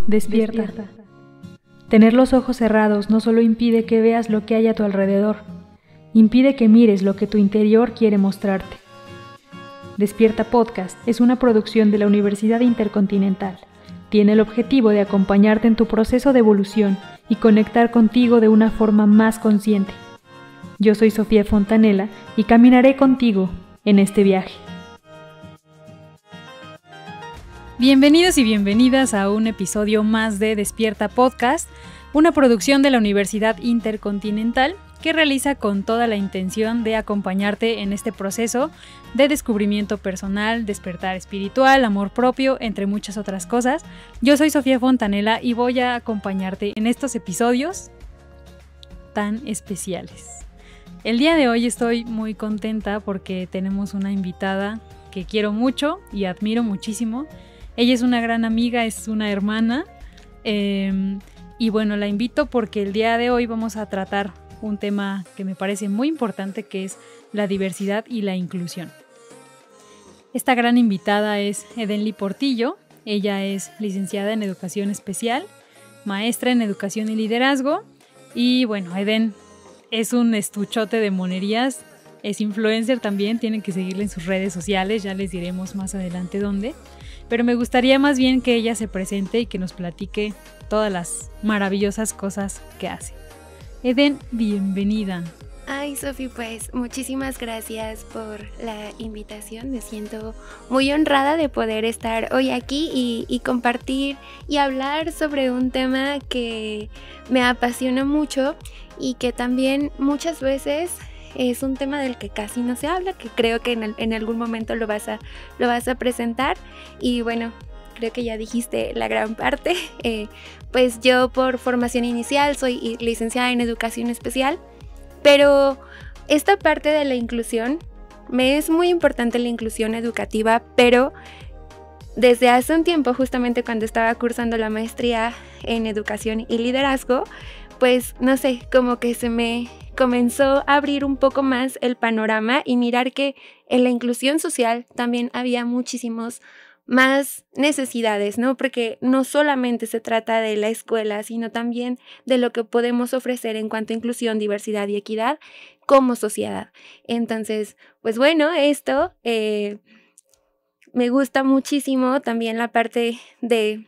Despierta. Tener los ojos cerrados no solo impide que veas lo que hay a tu alrededor, impide que mires lo que tu interior quiere mostrarte. Despierta Podcast es una producción de la Universidad Intercontinental. Tiene el objetivo de acompañarte en tu proceso de evolución y conectar contigo de una forma más consciente. Yo soy Sofía Fontanella y caminaré contigo en este viaje. Bienvenidos y bienvenidas a un episodio más de Despierta Podcast, una producción de la Universidad Intercontinental que realiza con toda la intención de acompañarte en este proceso de descubrimiento personal, despertar espiritual, amor propio, entre muchas otras cosas. Yo soy Sofía Fontanella y voy a acompañarte en estos episodios tan especiales. El día de hoy estoy muy contenta porque tenemos una invitada que quiero mucho y admiro muchísimo. Ella es una gran amiga, es una hermana y bueno, la invito porque el día de hoy vamos a tratar un tema que me parece muy importante, que es la diversidad y la inclusión. Esta gran invitada es Edenly Portillo. Ella es licenciada en Educación Especial, maestra en Educación y Liderazgo y bueno, Eden es un estuchote de monerías, es influencer también, tienen que seguirla en sus redes sociales, ya les diremos más adelante dónde. Pero me gustaría más bien que ella se presente y que nos platique todas las maravillosas cosas que hace. Eden, bienvenida. Ay, Sofi, pues muchísimas gracias por la invitación. Me siento muy honrada de poder estar hoy aquí y compartir y hablar sobre un tema que me apasiona mucho y que también muchas veces es un tema del que casi no se habla, que creo que en algún momento lo vas a presentar. Y bueno, creo que ya dijiste la gran parte. Pues yo por formación inicial soy licenciada en Educación Especial, pero esta parte de la inclusión, me es muy importante la inclusión educativa, pero desde hace un tiempo, justamente cuando estaba cursando la maestría en Educación y Liderazgo, pues no sé, como que se me comenzó a abrir un poco más el panorama y mirar que en la inclusión social también había muchísimos más necesidades, ¿no? Porque no solamente se trata de la escuela, sino también de lo que podemos ofrecer en cuanto a inclusión, diversidad y equidad como sociedad. Entonces, pues bueno, esto me gusta muchísimo también la parte de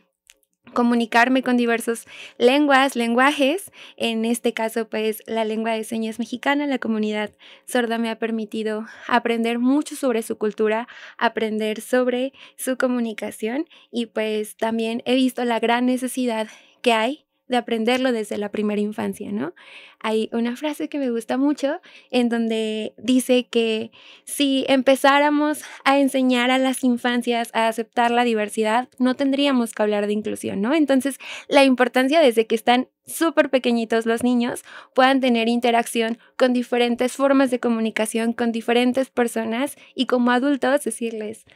comunicarme con diversos lenguajes. En este caso, pues la lengua de señas mexicana, la comunidad sorda me ha permitido aprender mucho sobre su cultura, aprender sobre su comunicación y pues también he visto la gran necesidad que hay de aprenderlo desde la primera infancia, ¿no? Hay una frase que me gusta mucho en donde dice que si empezáramos a enseñar a las infancias a aceptar la diversidad, no tendríamos que hablar de inclusión, ¿no? Entonces, la importancia desde que están súper pequeñitos los niños puedan tener interacción con diferentes formas de comunicación, con diferentes personas y como adultos decirles,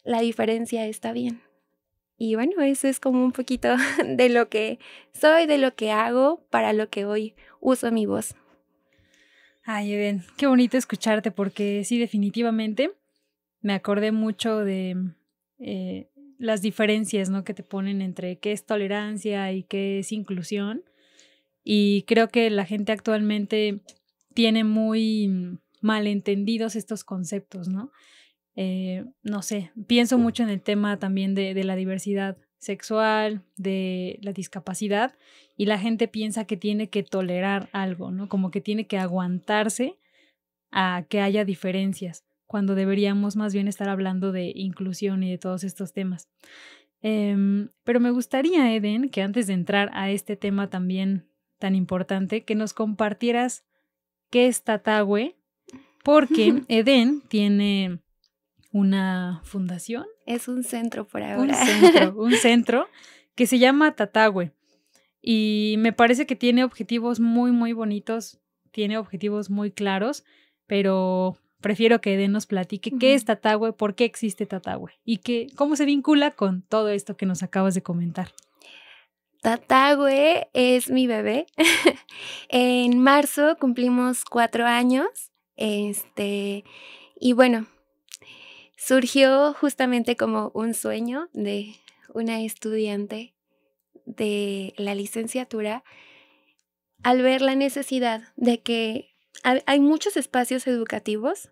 la diferencia está bien. Y bueno, eso es como un poquito de lo que soy, de lo que hago, para lo que hoy uso mi voz. Ay, Eden, qué bonito escucharte porque sí, definitivamente me acordé mucho de las diferencias, ¿no?, que te ponen entre qué es tolerancia y qué es inclusión. Y creo que la gente actualmente tiene muy malentendidos estos conceptos, ¿no? No sé, pienso mucho en el tema también de la diversidad sexual, de la discapacidad, y la gente piensa que tiene que tolerar algo, ¿no? Como que tiene que aguantarse a que haya diferencias, cuando deberíamos más bien estar hablando de inclusión y de todos estos temas. Pero me gustaría, Eden, que antes de entrar a este tema también tan importante, que nos compartieras qué es Tatahue, porque Eden tiene una fundación. Es un centro por ahora. Un centro que se llama Tatahue y me parece que tiene objetivos muy, muy bonitos, tiene objetivos muy claros, pero prefiero que Eden nos platique qué es Tatahue, por qué existe Tatahue y cómo se vincula con todo esto que nos acabas de comentar. Tatahue es mi bebé. En marzo cumplimos 4 años. Y bueno, surgió justamente como un sueño de una estudiante de la licenciatura, al ver la necesidad de que hay muchos espacios educativos,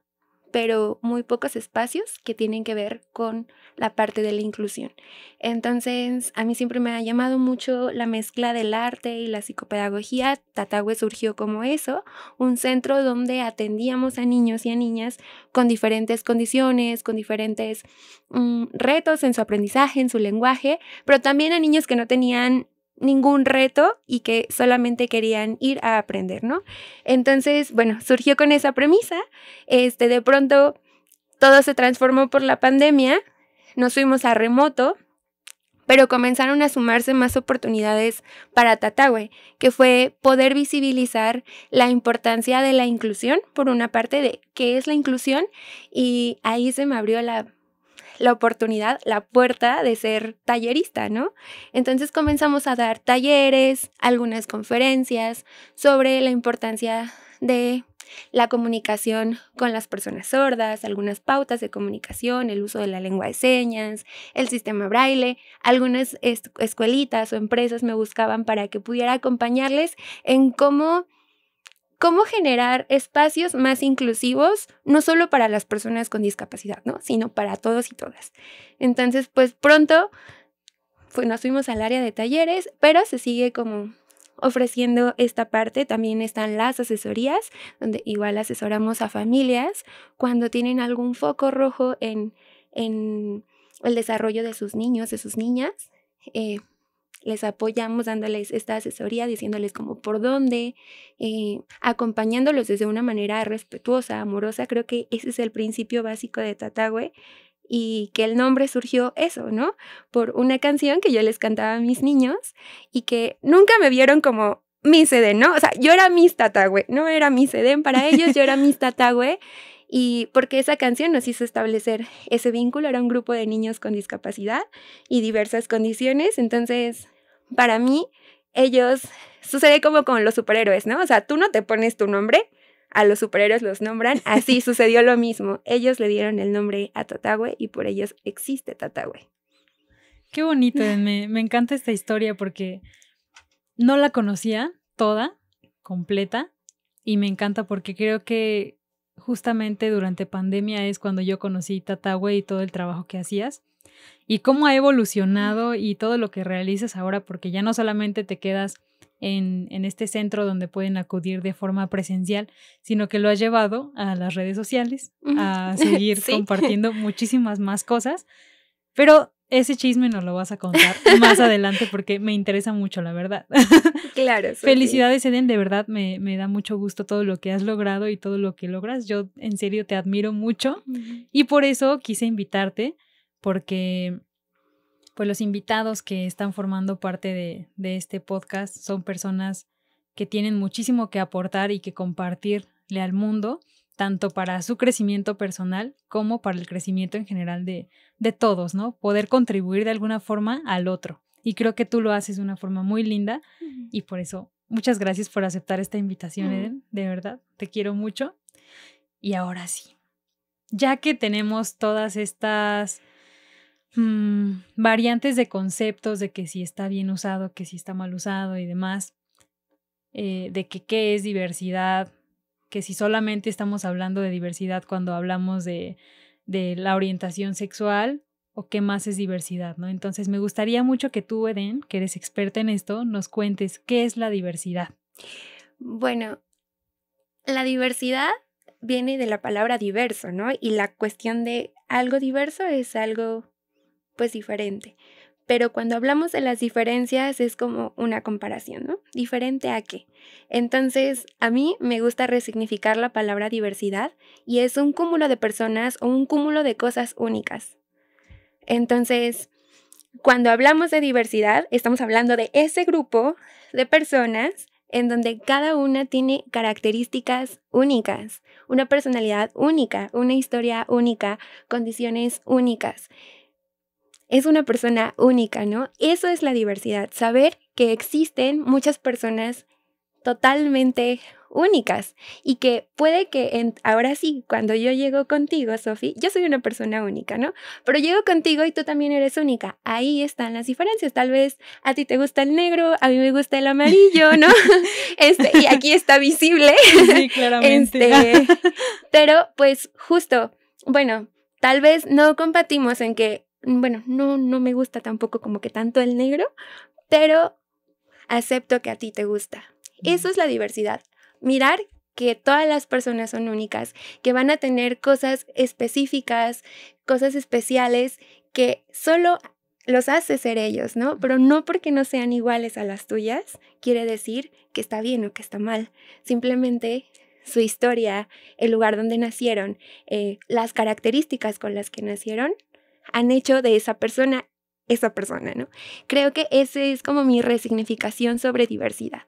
pero muy pocos espacios que tienen que ver con la parte de la inclusión. Entonces, a mí siempre me ha llamado mucho la mezcla del arte y la psicopedagogía. Tatahue surgió como eso, un centro donde atendíamos a niños y a niñas con diferentes condiciones, con diferentes retos en su aprendizaje, en su lenguaje, pero también a niños que no tenían ningún reto y que solamente querían ir a aprender, ¿no? Entonces, bueno, surgió con esa premisa. De pronto todo se transformó por la pandemia, nos fuimos a remoto, pero comenzaron a sumarse más oportunidades para Tatahue, que fue poder visibilizar la importancia de la inclusión, por una parte de qué es la inclusión, y ahí se me abrió la oportunidad, la puerta de ser tallerista, ¿no? Entonces comenzamos a dar talleres, algunas conferencias sobre la importancia de la comunicación con las personas sordas, algunas pautas de comunicación, el uso de la lengua de señas, el sistema braille. Algunas escuelitas o empresas me buscaban para que pudiera acompañarles en cómo generar espacios más inclusivos, no solo para las personas con discapacidad, ¿no? Sino para todos y todas. Entonces, pues pronto nos fuimos al área de talleres, pero se sigue como ofreciendo esta parte. También están las asesorías, donde igual asesoramos a familias cuando tienen algún foco rojo en el desarrollo de sus niños, de sus niñas. Les apoyamos dándoles esta asesoría, diciéndoles como por dónde, acompañándolos desde una manera respetuosa, amorosa. Creo que ese es el principio básico de Tatahue, y que el nombre surgió eso, ¿no? Por una canción que yo les cantaba a mis niños y que nunca me vieron como Miss Edén, ¿no? O sea, yo era Miss Tatahue, no era Miss Edén para ellos, yo era Miss Tatahue. Y porque esa canción nos hizo establecer ese vínculo. Era un grupo de niños con discapacidad y diversas condiciones. Entonces, para mí, sucede como con los superhéroes, ¿no? O sea, tú no te pones tu nombre, a los superhéroes los nombran. Así sucedió lo mismo. Ellos le dieron el nombre a Tatahue y por ellos existe Tatahue. Qué bonito, me encanta esta historia porque no la conocía toda, completa, y me encanta porque creo que justamente durante pandemia es cuando yo conocí Tatahue y todo el trabajo que hacías y cómo ha evolucionado y todo lo que realizas ahora, porque ya no solamente te quedas en este centro donde pueden acudir de forma presencial, sino que lo has llevado a las redes sociales, a seguir Sí. compartiendo muchísimas más cosas, pero ese chisme nos lo vas a contar más adelante porque me interesa mucho, la verdad. Claro. Felicidades, Eden, de verdad me da mucho gusto todo lo que has logrado y todo lo que logras. Yo en serio te admiro mucho y por eso quise invitarte, porque pues los invitados que están formando parte de este podcast son personas que tienen muchísimo que aportar y que compartirle al mundo, tanto para su crecimiento personal como para el crecimiento en general de todos, ¿no? Poder contribuir de alguna forma al otro. Y creo que tú lo haces de una forma muy linda y por eso muchas gracias por aceptar esta invitación, Eden. De verdad, te quiero mucho. Y ahora sí, ya que tenemos todas estas variantes de conceptos de que si está bien usado, que si está mal usado y demás, de que qué es diversidad, que si solamente estamos hablando de diversidad cuando hablamos de la orientación sexual o qué más es diversidad, ¿no? Entonces me gustaría mucho que tú, Eden, que eres experta en esto, nos cuentes qué es la diversidad. Bueno, la diversidad viene de la palabra diverso, ¿no? Y la cuestión de algo diverso es algo pues diferente. Pero cuando hablamos de las diferencias es como una comparación, ¿no? ¿Diferente a qué? Entonces, a mí me gusta resignificar la palabra diversidad y es un cúmulo de personas o un cúmulo de cosas únicas. Entonces, cuando hablamos de diversidad, estamos hablando de ese grupo de personas en donde cada una tiene características únicas, una personalidad única, una historia única, condiciones únicas. Es una persona única, ¿no? Eso es la diversidad, saber que existen muchas personas totalmente únicas y que puede que ahora sí, cuando yo llego contigo, Sofi, yo soy una persona única, ¿no? Pero llego contigo y tú también eres única. Ahí están las diferencias. Tal vez a ti te gusta el negro, a mí me gusta el amarillo, ¿no? Y aquí está visible. Sí, claramente. Pero pues justo, bueno, tal vez no compartimos en que, bueno, no me gusta tampoco como que tanto el negro, pero acepto que a ti te gusta. Eso es la diversidad. Mirar que todas las personas son únicas, que van a tener cosas específicas, cosas especiales que solo los hace ser ellos, ¿no? Pero no porque no sean iguales a las tuyas, quiere decir que está bien o que está mal. Simplemente su historia, el lugar donde nacieron, las características con las que nacieron, han hecho de esa persona, ¿no? Creo que ese es como mi resignificación sobre diversidad.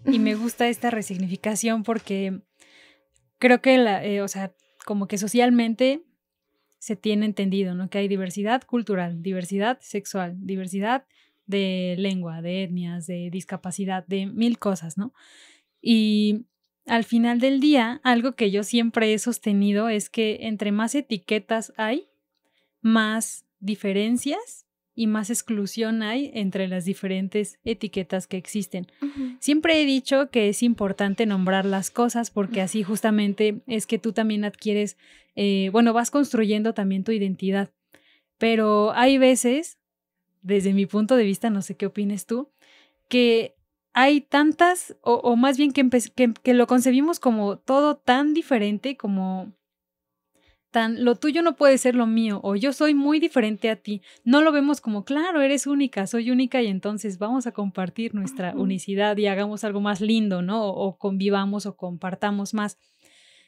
Y me gusta esta resignificación porque creo que, como que socialmente se tiene entendido, ¿no? Que hay diversidad cultural, diversidad sexual, diversidad de lengua, de etnias, de discapacidad, de mil cosas, ¿no? Y al final del día, algo que yo siempre he sostenido es que entre más etiquetas hay, más diferencias y más exclusión hay entre las diferentes etiquetas que existen. Uh-huh. Siempre he dicho que es importante nombrar las cosas porque así justamente es que tú también adquieres, vas construyendo también tu identidad. Pero hay veces, desde mi punto de vista, no sé qué opines tú, que hay tantas, o más bien que lo concebimos como todo tan diferente, como lo tuyo no puede ser lo mío, o yo soy muy diferente a ti. No lo vemos como, claro, eres única, soy única y entonces vamos a compartir nuestra unicidad y hagamos algo más lindo, ¿no? O convivamos o compartamos más,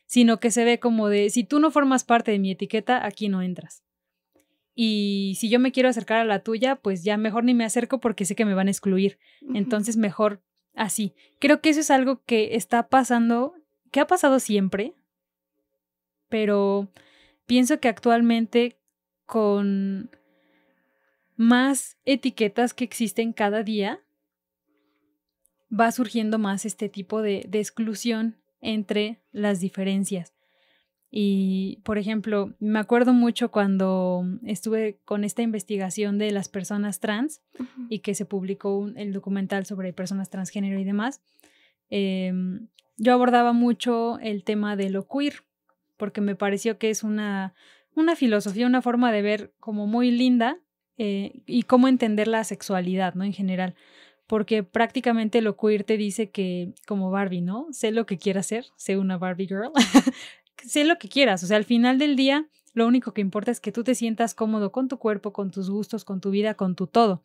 sino que se ve como de, si tú no formas parte de mi etiqueta, aquí no entras. Y si yo me quiero acercar a la tuya, pues ya mejor ni me acerco porque sé que me van a excluir. Entonces mejor así. Creo que eso es algo que está pasando, que ha pasado siempre, pero pienso que actualmente con más etiquetas que existen cada día, va surgiendo más este tipo de exclusión entre las diferencias. Y, por ejemplo, me acuerdo mucho cuando estuve con esta investigación de las personas trans y que se publicó el documental sobre personas transgénero y demás, yo abordaba mucho el tema de lo queer, porque me pareció que es una filosofía, una forma de ver como muy linda y cómo entender la sexualidad, ¿no? En general, porque prácticamente lo queer te dice que, como Barbie, ¿no? Sé lo que quieras ser, sé una Barbie girl, sé lo que quieras, o sea, al final del día lo único que importa es que tú te sientas cómodo con tu cuerpo, con tus gustos, con tu vida, con tu todo,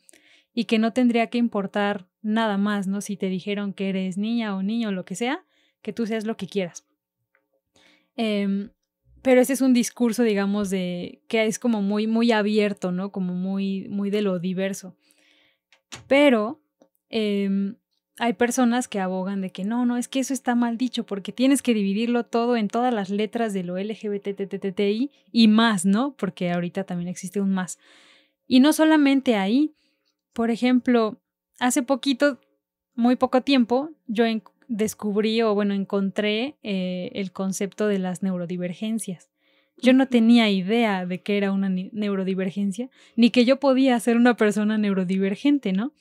y que no tendría que importar nada más, ¿no? Si te dijeron que eres niña o niño o lo que sea, que tú seas lo que quieras. Pero ese es un discurso, digamos, de que es como muy, muy abierto, ¿no? Como muy, muy de lo diverso. Pero hay personas que abogan de que no, es que eso está mal dicho porque tienes que dividirlo todo en todas las letras de lo LGBTTTI y más, ¿no? Porque ahorita también existe un más. Y no solamente ahí. Por ejemplo, hace poquito, muy poco tiempo, yo descubrí encontré el concepto de las neurodivergencias. Yo no tenía idea de qué era una neurodivergencia, ni que yo podía ser una persona neurodivergente, ¿no?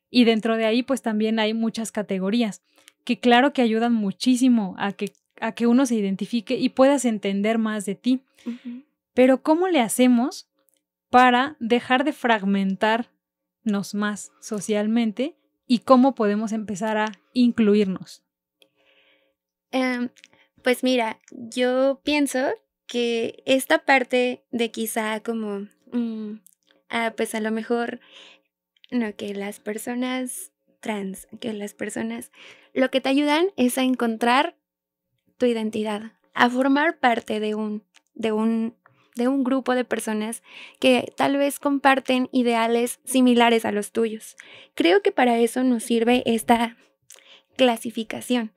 Y dentro de ahí, pues también hay muchas categorías que claro que ayudan muchísimo a que uno se identifique y puedas entender más de ti. Uh-huh. Pero ¿cómo le hacemos para dejar de fragmentarnos más socialmente y cómo podemos empezar a incluirnos? Pues mira, yo pienso que esta parte de quizá como, pues a lo mejor, no, que las personas trans, lo que te ayudan es a encontrar tu identidad, a formar parte de un grupo de personas que tal vez comparten ideales similares a los tuyos. Creo que para eso nos sirve esta clasificación.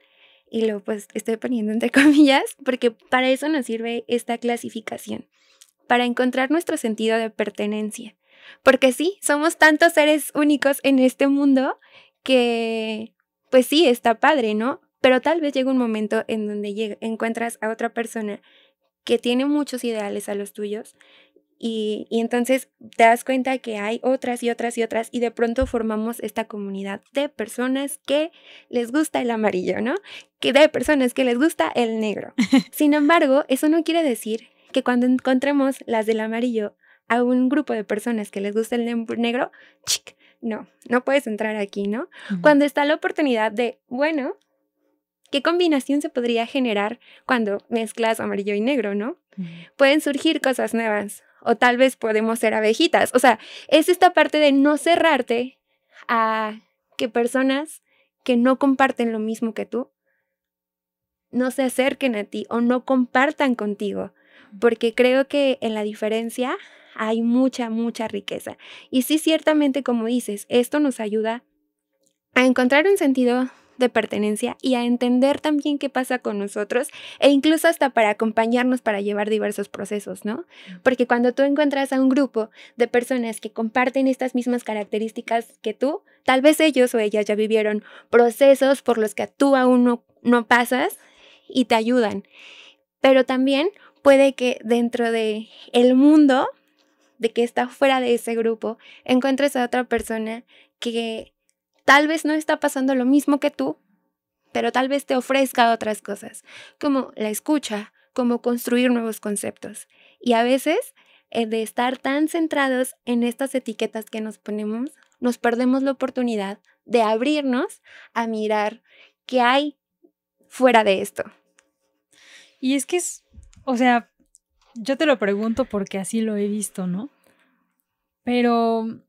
Y lo pues estoy poniendo entre comillas, porque para eso nos sirve esta clasificación, para encontrar nuestro sentido de pertenencia. Porque sí, somos tantos seres únicos en este mundo que pues sí, está padre, ¿no? Pero tal vez llega un momento en donde encuentras a otra persona que tiene muchos ideales a los tuyos y entonces te das cuenta que hay otras y otras y otras y de pronto formamos esta comunidad de personas que les gusta el amarillo, ¿no? Que de personas que les gusta el negro. Sin embargo, eso no quiere decir que cuando encontremos las del amarillo a un grupo de personas que les gusta el negro, ¡chic! No puedes entrar aquí, ¿no? Cuando está la oportunidad de, bueno, ¿qué combinación se podría generar cuando mezclas amarillo y negro, no? Pueden surgir cosas nuevas. O tal vez podemos ser abejitas. O sea, es esta parte de no cerrarte a que personas que no comparten lo mismo que tú no se acerquen a ti o no compartan contigo. Porque creo que en la diferencia hay mucha, mucha riqueza. Y sí, ciertamente, como dices, esto nos ayuda a encontrar un sentido de pertenencia y a entender también qué pasa con nosotros e incluso hasta para acompañarnos para llevar diversos procesos, ¿no? Porque cuando tú encuentras a un grupo de personas que comparten estas mismas características que tú, tal vez ellos o ellas ya vivieron procesos por los que tú aún no pasas y te ayudan. Pero también puede que dentro de el mundo de que está fuera de ese grupo encuentres a otra persona que tal vez no está pasando lo mismo que tú, pero tal vez te ofrezca otras cosas, como la escucha, como construir nuevos conceptos. Y a veces, de estar tan centrados en estas etiquetas que nos ponemos, nos perdemos la oportunidad de abrirnos a mirar qué hay fuera de esto. Y es que o sea, yo te lo pregunto porque así lo he visto, ¿no? Pero,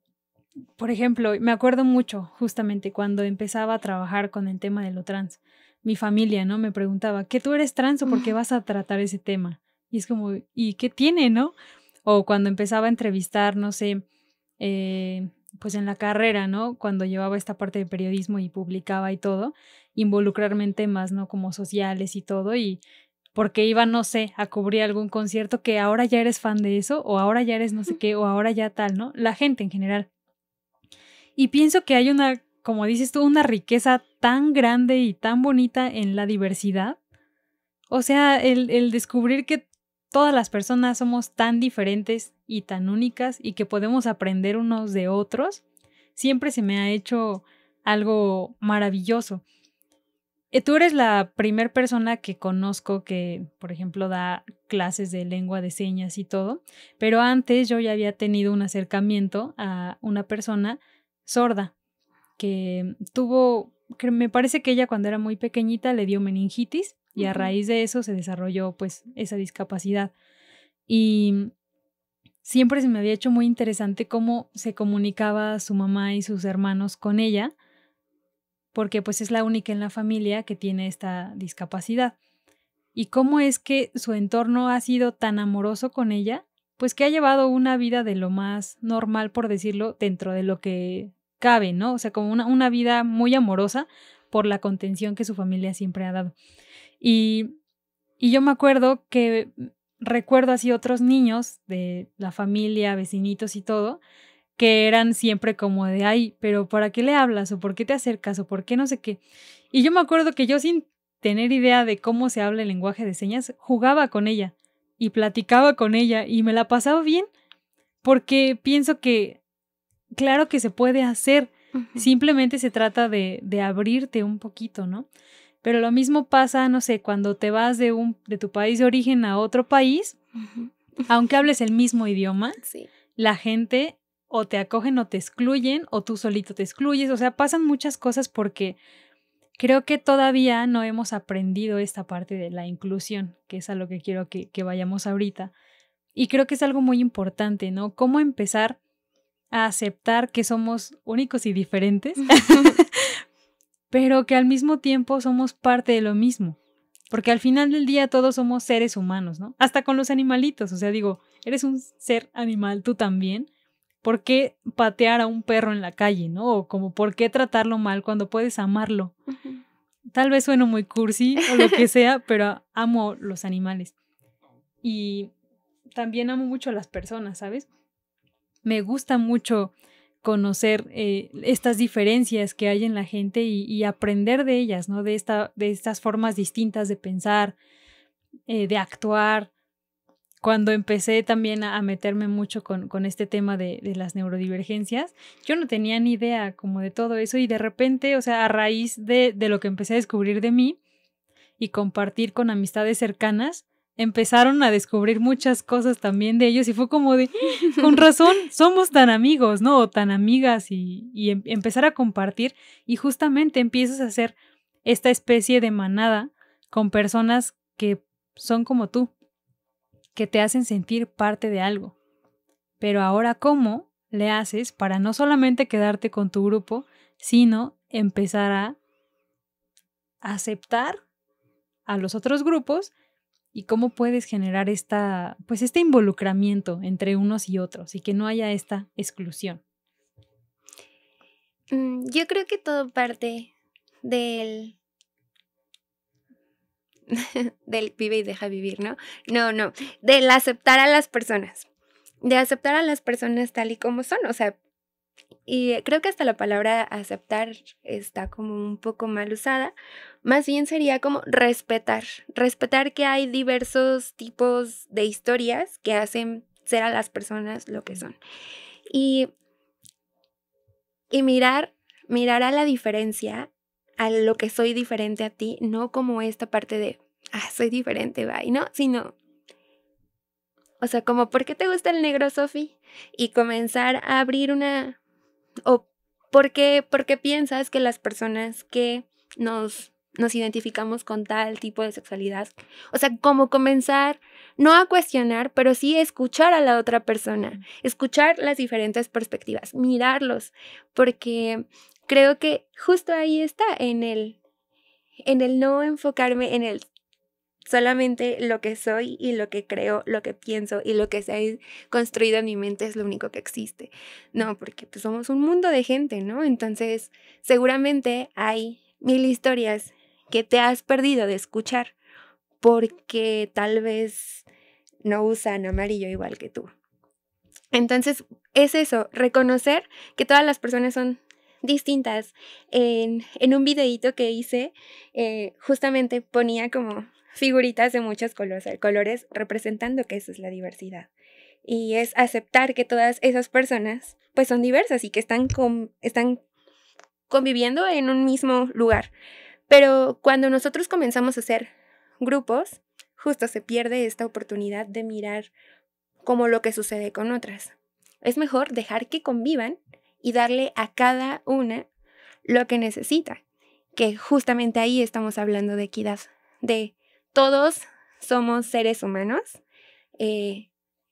por ejemplo, me acuerdo mucho justamente cuando empezaba a trabajar con el tema de lo trans. Mi familia, ¿no? Me preguntaba, ¿qué tú eres trans o por qué vas a tratar ese tema? Y es como, ¿y qué tiene, no? O cuando empezaba a entrevistar, no sé, pues en la carrera, ¿no? Cuando llevaba esta parte de periodismo y publicaba y todo, involucrarme en temas, ¿no? Como sociales y todo, y porque iba, no sé, a cubrir algún concierto que ahora ya eres fan de eso, o ahora ya eres no sé qué, o ahora ya tal, ¿no? La gente en general. Y pienso que hay una, como dices tú, una riqueza tan grande y tan bonita en la diversidad. O sea, el descubrir que todas las personas somos tan diferentes y tan únicas y que podemos aprender unos de otros, siempre se me ha hecho algo maravilloso. Tú eres la primera persona que conozco que, por ejemplo, da clases de lengua de señas y todo, pero antes yo ya había tenido un acercamiento a una persona sorda que tuvo, que me parece que ella cuando era muy pequeñita le dio meningitis y a raíz de eso se desarrolló pues esa discapacidad. Y siempre se me había hecho muy interesante cómo se comunicaba su mamá y sus hermanos con ella, porque pues es la única en la familia que tiene esta discapacidad. Y cómo es que su entorno ha sido tan amoroso con ella, pues que ha llevado una vida de lo más normal, por decirlo, dentro de lo que cabe, ¿no? O sea, como una vida muy amorosa por la contención que su familia siempre ha dado. Y yo me acuerdo que recuerdo así otros niños de la familia, vecinitos y todo, que eran siempre como de, ay, pero ¿para qué le hablas? ¿O por qué te acercas? ¿O por qué no sé qué? Y yo me acuerdo que yo sin tener idea de cómo se habla el lenguaje de señas, jugaba con ella y platicaba con ella y me la pasaba bien porque pienso que, claro que se puede hacer, simplemente se trata de abrirte un poquito, ¿no? Pero lo mismo pasa, no sé, cuando te vas de tu país de origen a otro país, aunque hables el mismo idioma, sí, la gente o te acogen o te excluyen o tú solito te excluyes, o sea, pasan muchas cosas porque creo que todavía no hemos aprendido esta parte de la inclusión, que es a lo que quiero que vayamos ahorita. Y creo que es algo muy importante, ¿no? Cómo empezar a aceptar que somos únicos y diferentes, pero que al mismo tiempo somos parte de lo mismo. Porque al final del día todos somos seres humanos, ¿no? Hasta con los animalitos, o sea, digo, eres un ser animal tú también. ¿Por qué patear a un perro en la calle, no? O como, ¿por qué tratarlo mal cuando puedes amarlo? Tal vez sueno muy cursi o lo que sea, pero amo los animales. Y también amo mucho a las personas, ¿sabes? Me gusta mucho conocer estas diferencias que hay en la gente y aprender de ellas, ¿no? De estas formas distintas de pensar, de actuar. Cuando empecé también a meterme mucho con este tema de las neurodivergencias, yo no tenía ni idea como de todo eso y de repente, o sea, a raíz de lo que empecé a descubrir de mí y compartir con amistades cercanas, empezaron a descubrir muchas cosas también de ellos y fue como de, con razón, somos tan amigos, ¿no? O tan amigas y empezar a compartir y justamente empiezas a hacer esta especie de manada con personas que son como tú, que te hacen sentir parte de algo. Pero ahora, ¿cómo le haces para no solamente quedarte con tu grupo, sino empezar a aceptar a los otros grupos y cómo puedes generar este involucramiento entre unos y otros y que no haya esta exclusión? Yo creo que todo parte del vive y deja vivir, ¿no? No, del aceptar a las personas, de aceptar a las personas tal y como son, o sea, y creo que hasta la palabra aceptar está como un poco mal usada, más bien sería como respetar que hay diversos tipos de historias que hacen ser a las personas lo que son. Y mirar a la diferencia, a lo que soy diferente a ti, no como esta parte de, soy diferente, bye, ¿no? Sino, o sea, como, ¿por qué te gusta el negro, Sofi? Y comenzar a abrir o ¿por qué piensas que las personas que nos identificamos con tal tipo de sexualidad? O sea, como comenzar, no a cuestionar, pero sí escuchar a la otra persona, escuchar las diferentes perspectivas, mirarlos, porque creo que justo ahí está, en el no enfocarme en el solamente lo que soy y lo que creo, lo que pienso y lo que se ha construido en mi mente es lo único que existe. No, porque pues somos un mundo de gente, ¿no? Entonces, seguramente hay 1000 historias que te has perdido de escuchar porque tal vez no usan amarillo igual que tú. Entonces, es eso, reconocer que todas las personas son distintas. En un videíto que hice, justamente ponía como figuritas de muchos colores representando que eso es la diversidad. Y es aceptar que todas esas personas pues son diversas y que están conviviendo en un mismo lugar. Pero cuando nosotros comenzamos a hacer grupos, justo se pierde esta oportunidad de mirar como lo que sucede con otras. Es mejor dejar que convivan y darle a cada una lo que necesita, que justamente ahí estamos hablando de equidad, de todos somos seres humanos,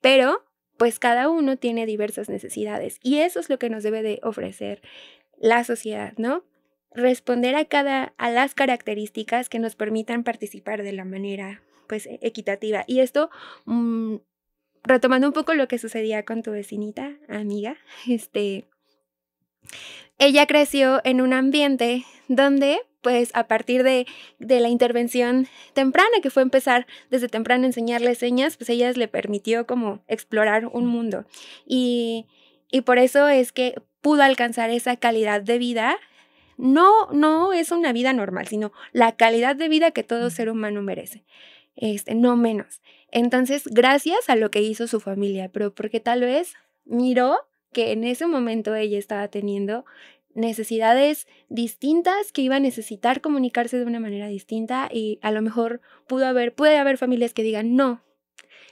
pero pues cada uno tiene diversas necesidades y eso es lo que nos debe de ofrecer la sociedad, ¿no? Responder a las características que nos permitan participar de la manera pues equitativa. Y esto, retomando un poco lo que sucedía con tu vecinita, amiga, ella creció en un ambiente donde, pues, a partir de la intervención temprana, que fue empezar desde temprano a enseñarle señas, pues ella le permitió como explorar un mundo. Y por eso es que pudo alcanzar esa calidad de vida. No es una vida normal, sino la calidad de vida que todo ser humano merece. No menos. Entonces, gracias a lo que hizo su familia, pero porque tal vez miró que en ese momento ella estaba teniendo necesidades distintas, que iba a necesitar comunicarse de una manera distinta y a lo mejor puede haber familias que digan, no,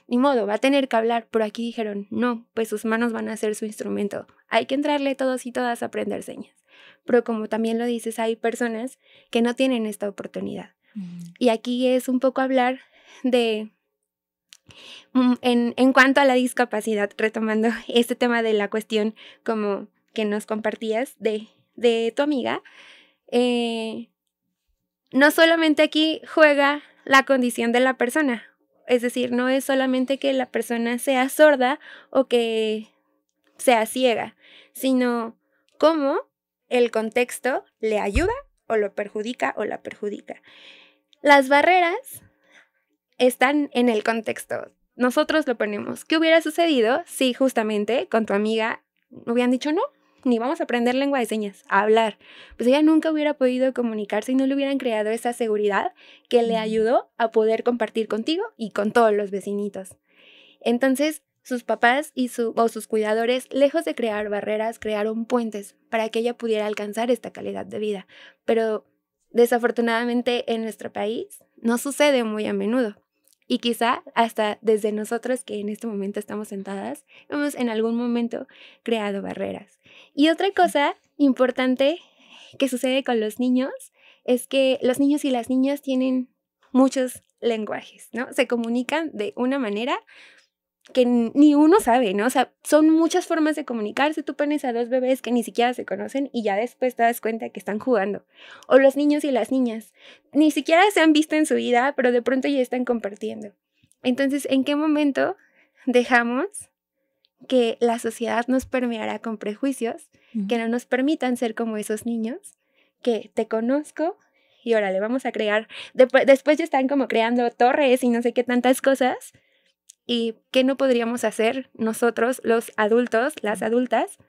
ni modo, va a tener que hablar, pero aquí dijeron, no, pues sus manos van a ser su instrumento, hay que entrarle todos y todas a aprender señas. Pero como también lo dices, hay personas que no tienen esta oportunidad. Y aquí es un poco hablar de, en cuanto a la discapacidad, retomando este tema de la cuestión como que nos compartías de tu amiga, no solamente aquí juega la condición de la persona, es decir, no es solamente que la persona sea sorda o que sea ciega, sino cómo el contexto le ayuda o lo perjudica o la perjudica. Las barreras están en el contexto. Nosotros lo ponemos. ¿Qué hubiera sucedido si justamente con tu amiga hubieran dicho no? ni vamos a aprender lengua de señas, a hablar. Pues ella nunca hubiera podido comunicarse y no le hubieran creado esa seguridad que le ayudó a poder compartir contigo y con todos los vecinitos. Entonces, sus papás o sus cuidadores, lejos de crear barreras, crearon puentes para que ella pudiera alcanzar esta calidad de vida. Pero desafortunadamente en nuestro país no sucede muy a menudo. Y quizá hasta desde nosotros que en este momento estamos sentadas, hemos en algún momento creado barreras. Y otra cosa importante que sucede con los niños es que los niños y las niñas tienen muchos lenguajes, ¿no? Se comunican de una manera que ni uno sabe, ¿no? O sea, son muchas formas de comunicarse. Tú pones a dos bebés que ni siquiera se conocen y ya después te das cuenta que están jugando. O los niños y las niñas, ni siquiera se han visto en su vida, pero de pronto ya están compartiendo. Entonces, ¿en qué momento dejamos que la sociedad nos permeara con prejuicios que no nos permitan ser como esos niños que te conozco y órale, vamos a crear? Después ya están como creando torres y no sé qué tantas cosas. ¿Y qué no podríamos hacer nosotros, los adultos, las adultas,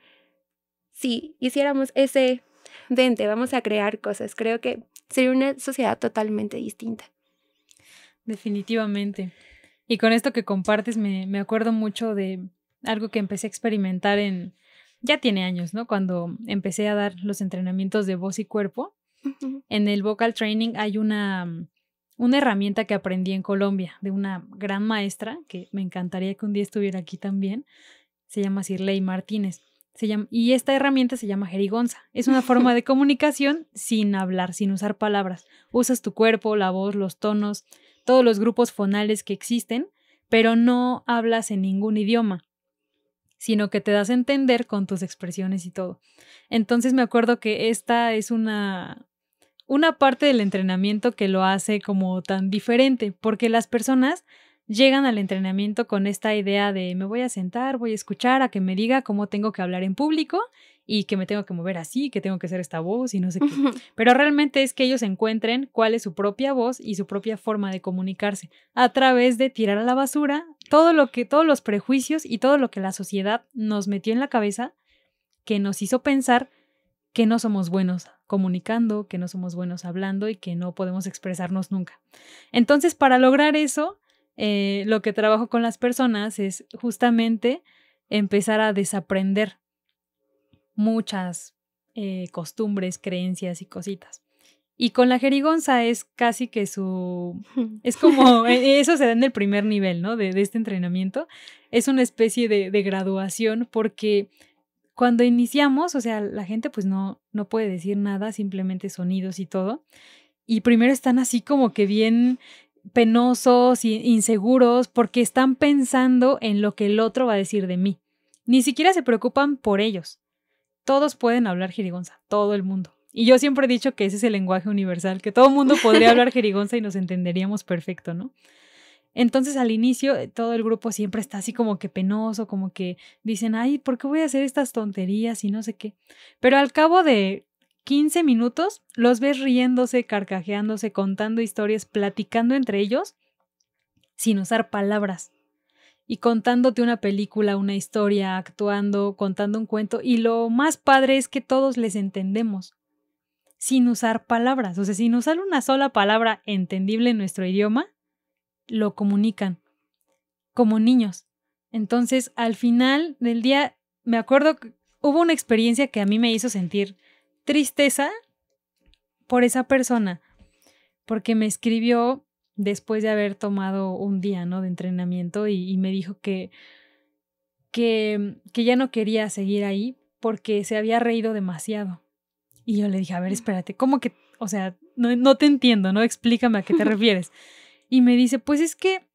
si hiciéramos ese vente, vamos a crear cosas? Creo que sería una sociedad totalmente distinta. Definitivamente. Y con esto que compartes me acuerdo mucho de algo que empecé a experimentar ya tiene años, ¿no? Cuando empecé a dar los entrenamientos de voz y cuerpo. Uh-huh. En el vocal training hay una herramienta que aprendí en Colombia de una gran maestra que me encantaría que un día estuviera aquí también. Se llama Sirley Martínez. Y esta herramienta se llama jerigonza. Es una forma de comunicación sin hablar, sin usar palabras. Usas tu cuerpo, la voz, los tonos, todos los grupos fonales que existen, pero no hablas en ningún idioma, sino que te das a entender con tus expresiones y todo. Entonces me acuerdo que esta es una parte del entrenamiento que lo hace como tan diferente, porque las personas llegan al entrenamiento con esta idea de me voy a sentar, voy a escuchar a que me diga cómo tengo que hablar en público y que me tengo que mover así, que tengo que hacer esta voz y no sé qué. Pero realmente es que ellos encuentren cuál es su propia voz y su propia forma de comunicarse a través de tirar a la basura todos los prejuicios y todo lo que la sociedad nos metió en la cabeza que nos hizo pensar que no somos buenos comunicando, que no somos buenos hablando y que no podemos expresarnos nunca. Entonces, para lograr eso, lo que trabajo con las personas es justamente empezar a desaprender muchas costumbres, creencias y cositas. Y con la jerigonza es casi que es como, eso se da en el primer nivel, ¿no? De este entrenamiento. Es una especie de graduación porque cuando iniciamos, o sea, la gente pues no puede decir nada, simplemente sonidos y todo. Y primero están así como que bien penosos e inseguros porque están pensando en lo que el otro va a decir de mí. Ni siquiera se preocupan por ellos. Todos pueden hablar jerigonza, todo el mundo. Y yo siempre he dicho que ese es el lenguaje universal, que todo el mundo podría hablar jerigonza y nos entenderíamos perfecto, ¿no? Entonces al inicio todo el grupo siempre está así como que penoso, como que dicen, ay, ¿por qué voy a hacer estas tonterías y no sé qué? Pero al cabo de 15 minutos los ves riéndose, carcajeándose, contando historias, platicando entre ellos sin usar palabras y contándote una película, una historia, actuando, contando un cuento. Y lo más padre es que todos les entendemos sin usar palabras, o sea, sin usar una sola palabra entendible en nuestro idioma, lo comunican como niños. Entonces, al final del día, me acuerdo que hubo una experiencia que a mí me hizo sentir tristeza por esa persona, porque me escribió después de haber tomado un día, ¿no?, de entrenamiento y me dijo que ya no quería seguir ahí porque se había reído demasiado. Y yo le dije, a ver, espérate, ¿cómo que? O sea, no te entiendo, ¿no? Explícame a qué te refieres. Y me dice, pues es que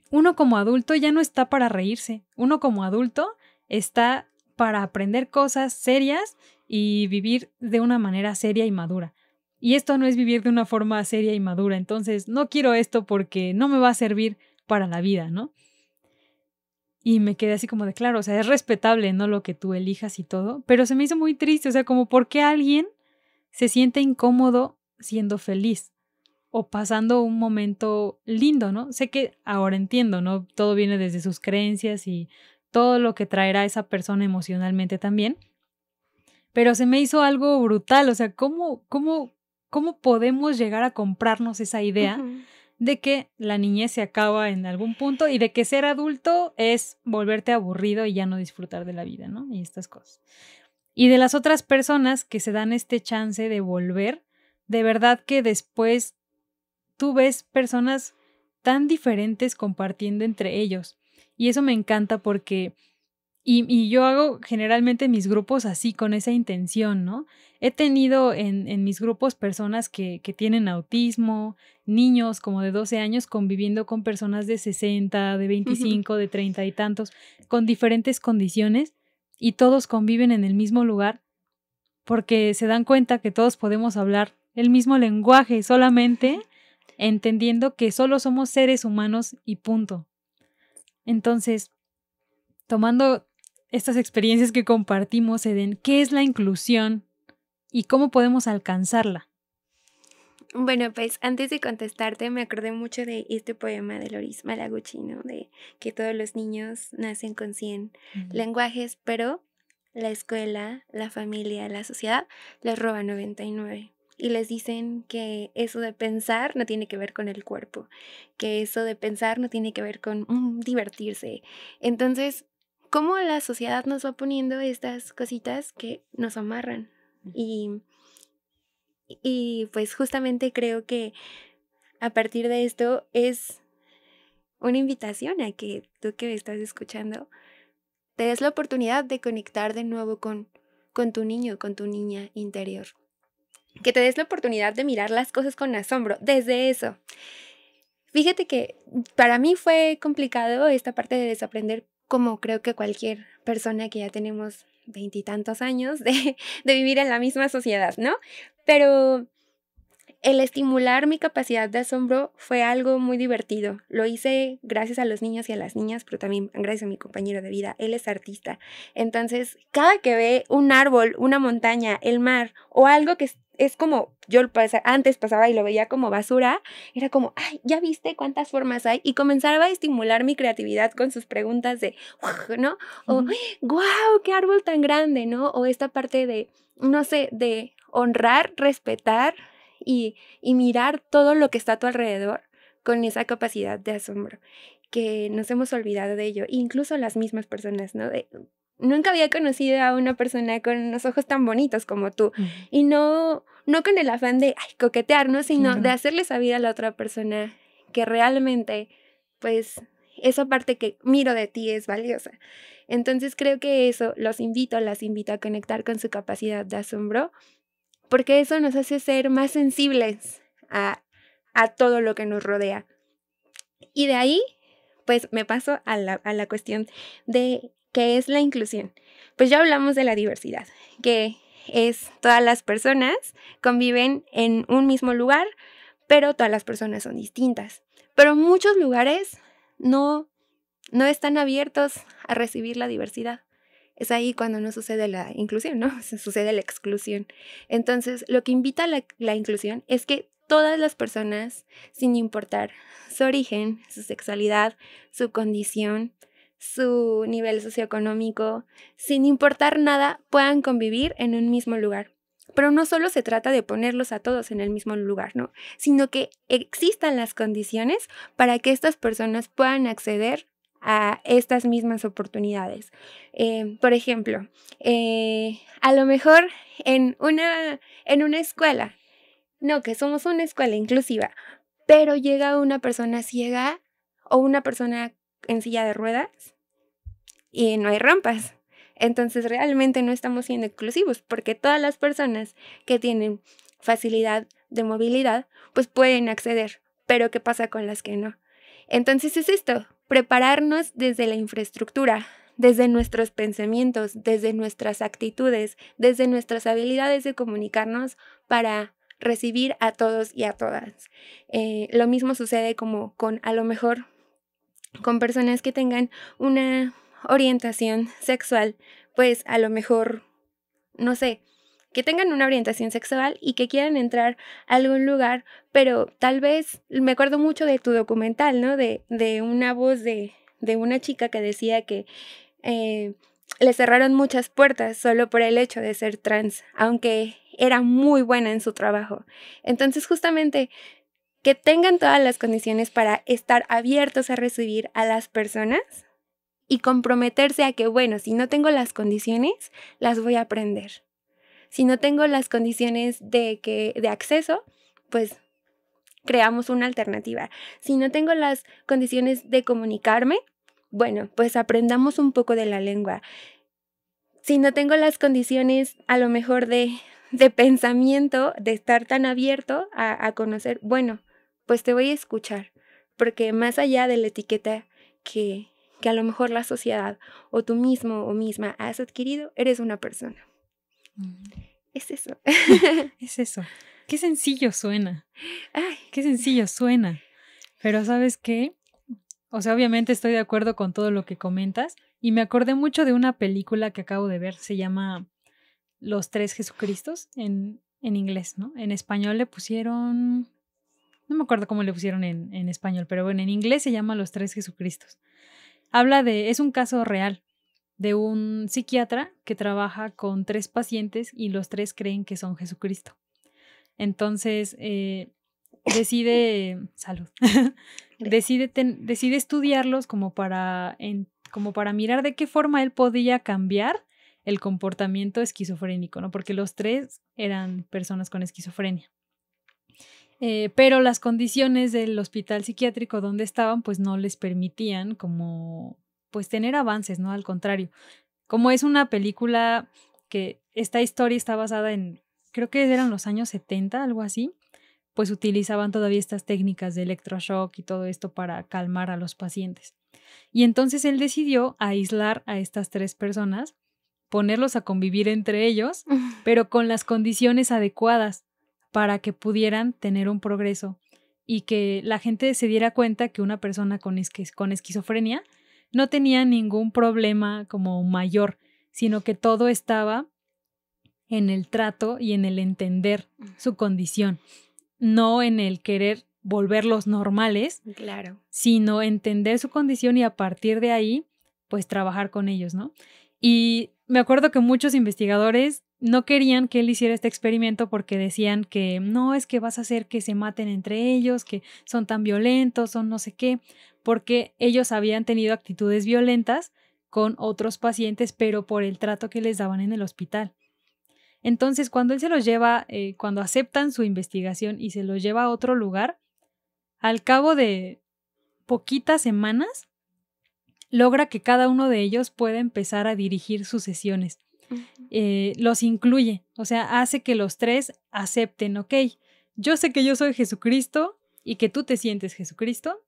uno como adulto ya no está para reírse. Uno como adulto está para aprender cosas serias y vivir de una manera seria y madura. Y esto no es vivir de una forma seria y madura. Entonces, no quiero esto porque no me va a servir para la vida, ¿no? Y me quedé así como de, claro, o sea, es respetable, ¿no?, lo que tú elijas y todo. Pero se me hizo muy triste, o sea, como por qué alguien se siente incómodo siendo feliz o pasando un momento lindo, ¿no? Sé que ahora entiendo, ¿no? Todo viene desde sus creencias y todo lo que traerá esa persona emocionalmente también. pero se me hizo algo brutal, o sea, ¿cómo podemos llegar a comprarnos esa idea de que la niñez se acaba en algún punto y de que ser adulto es volverte aburrido y ya no disfrutar de la vida, ¿no? Y estas cosas. Y de las otras personas que se dan este chance de volver, de verdad que después tú ves personas tan diferentes compartiendo entre ellos. Y eso me encanta porque, y yo hago generalmente mis grupos así, con esa intención, ¿no? He tenido en mis grupos personas que tienen autismo, niños como de 12 años conviviendo con personas de 60, de 25, de 30 y tantos, con diferentes condiciones, y todos conviven en el mismo lugar porque se dan cuenta que todos podemos hablar el mismo lenguaje, solamente entendiendo que solo somos seres humanos y punto. Entonces, tomando estas experiencias que compartimos, Eden, ¿qué es la inclusión y cómo podemos alcanzarla? Bueno, pues antes de contestarte me acordé mucho de este poema de Loris Malaguchi, ¿no? De que todos los niños nacen con 100 lenguajes, pero la escuela, la familia, la sociedad les roba 99. Y les dicen que eso de pensar no tiene que ver con el cuerpo, que eso de pensar no tiene que ver con divertirse. Entonces, ¿cómo la sociedad nos va poniendo estas cositas que nos amarran? Y pues justamente creo que a partir de esto es una invitación a que tú que me estás escuchando te des la oportunidad de conectar de nuevo con tu niño, con tu niña interior. Que te des la oportunidad de mirar las cosas con asombro desde eso. Fíjate que para mí fue complicado esta parte de desaprender, como creo que cualquier persona que ya tenemos 20 y tantos años de vivir en la misma sociedad, ¿no? Pero el estimular mi capacidad de asombro fue algo muy divertido. Lo hice gracias a los niños y a las niñas, pero también gracias a mi compañero de vida. Él es artista. Entonces, cada que ve un árbol, una montaña, el mar o algo que es como, yo antes pasaba y lo veía como basura, era como, ay, ¿ya viste cuántas formas hay? Y comenzaba a estimular mi creatividad con sus preguntas de, ¿no? O, ¡guau, qué árbol tan grande!, ¿no? O esta parte de, no sé, de honrar, respetar y mirar todo lo que está a tu alrededor con esa capacidad de asombro, que nos hemos olvidado de ello, incluso las mismas personas, ¿no? Nunca había conocido a una persona con unos ojos tan bonitos como tú, y no con el afán de coquetear, ¿no? Sino de hacerle saber a la otra persona que realmente, pues, esa parte que miro de ti es valiosa. Entonces creo que eso las invito a conectar con su capacidad de asombro, porque eso nos hace ser más sensibles a todo lo que nos rodea. Y de ahí, pues me paso a la cuestión de qué es la inclusión. Pues ya hablamos de la diversidad, que es todas las personas conviven en un mismo lugar, pero todas las personas son distintas. Pero muchos lugares no están abiertos a recibir la diversidad. Es ahí cuando no sucede la inclusión, ¿no? Sucede la exclusión. Entonces, lo que invita a la inclusión es que todas las personas, sin importar su origen, su sexualidad, su condición, su nivel socioeconómico, sin importar nada, puedan convivir en un mismo lugar. Pero no solo se trata de ponerlos a todos en el mismo lugar, ¿no? Sino que existan las condiciones para que estas personas puedan acceder a estas mismas oportunidades. Por ejemplo, a lo mejor en una escuela, no, que somos una escuela inclusiva, pero llega una persona ciega o una persona en silla de ruedas y no hay rampas. Entonces realmente no estamos siendo inclusivos, porque todas las personas que tienen facilidad de movilidad pues pueden acceder, pero ¿qué pasa con las que no? Entonces es esto, prepararnos desde la infraestructura, desde nuestros pensamientos, desde nuestras actitudes, desde nuestras habilidades de comunicarnos para recibir a todos y a todas. Lo mismo sucede como con, a lo mejor, con personas que tengan una orientación sexual, pues a lo mejor, no sé, que tengan una orientación sexual y que quieran entrar a algún lugar, pero tal vez, me acuerdo mucho de tu documental, ¿no? De una voz de una chica que decía que le cerraron muchas puertas solo por el hecho de ser trans, aunque era muy buena en su trabajo. Entonces, justamente, que tengan todas las condiciones para estar abiertos a recibir a las personas y comprometerse a que, bueno, si no tengo las condiciones, las voy a aprender. Si no tengo las condiciones de acceso, pues creamos una alternativa. Si no tengo las condiciones de comunicarme, bueno, pues aprendamos un poco de la lengua. Si no tengo las condiciones a lo mejor de pensamiento, de estar tan abierto a conocer, bueno, pues te voy a escuchar, porque más allá de la etiqueta que a lo mejor la sociedad o tú mismo o misma has adquirido, eres una persona. Es eso. Es eso. Qué sencillo suena. Ay. Qué sencillo suena. Pero ¿sabes qué? O sea, obviamente estoy de acuerdo con todo lo que comentas y me acordé mucho de una película que acabo de ver. Se llama Los Tres Jesucristos en inglés, ¿no? En español le pusieron... No me acuerdo cómo le pusieron en español, pero bueno, en inglés se llama Los Tres Jesucristos. Es un caso real de un psiquiatra que trabaja con 3 pacientes y los 3 creen que son Jesucristo. Entonces, decide estudiarlos como para mirar de qué forma él podía cambiar el comportamiento esquizofrénico, ¿no? Porque los 3 eran personas con esquizofrenia. Pero las condiciones del hospital psiquiátrico donde estaban, pues no les permitían como, pues tener avances, ¿no? Al contrario, como es una película que esta historia está basada en, creo que eran los años 70, algo así, pues utilizaban todavía estas técnicas de electroshock y todo esto para calmar a los pacientes. Y entonces él decidió aislar a estas 3 personas, ponerlos a convivir entre ellos, pero con las condiciones adecuadas para que pudieran tener un progreso y que la gente se diera cuenta que una persona con esquizofrenia no tenía ningún problema como mayor, sino que todo estaba en el trato y en el entender su condición, no en el querer volverlos normales, claro, sino entender su condición y a partir de ahí, pues trabajar con ellos, ¿no? Y me acuerdo que muchos investigadores no querían que él hiciera este experimento porque decían que no, es que vas a hacer que se maten entre ellos, que son tan violentos, son no sé qué, porque ellos habían tenido actitudes violentas con otros pacientes, pero por el trato que les daban en el hospital. Entonces, cuando él se los lleva, cuando aceptan su investigación y se los lleva a otro lugar, al cabo de poquitas semanas, logra que cada uno de ellos pueda empezar a dirigir sus sesiones. Los incluye, o sea, hace que los 3 acepten, ok, yo sé que yo soy Jesucristo y que tú te sientes Jesucristo,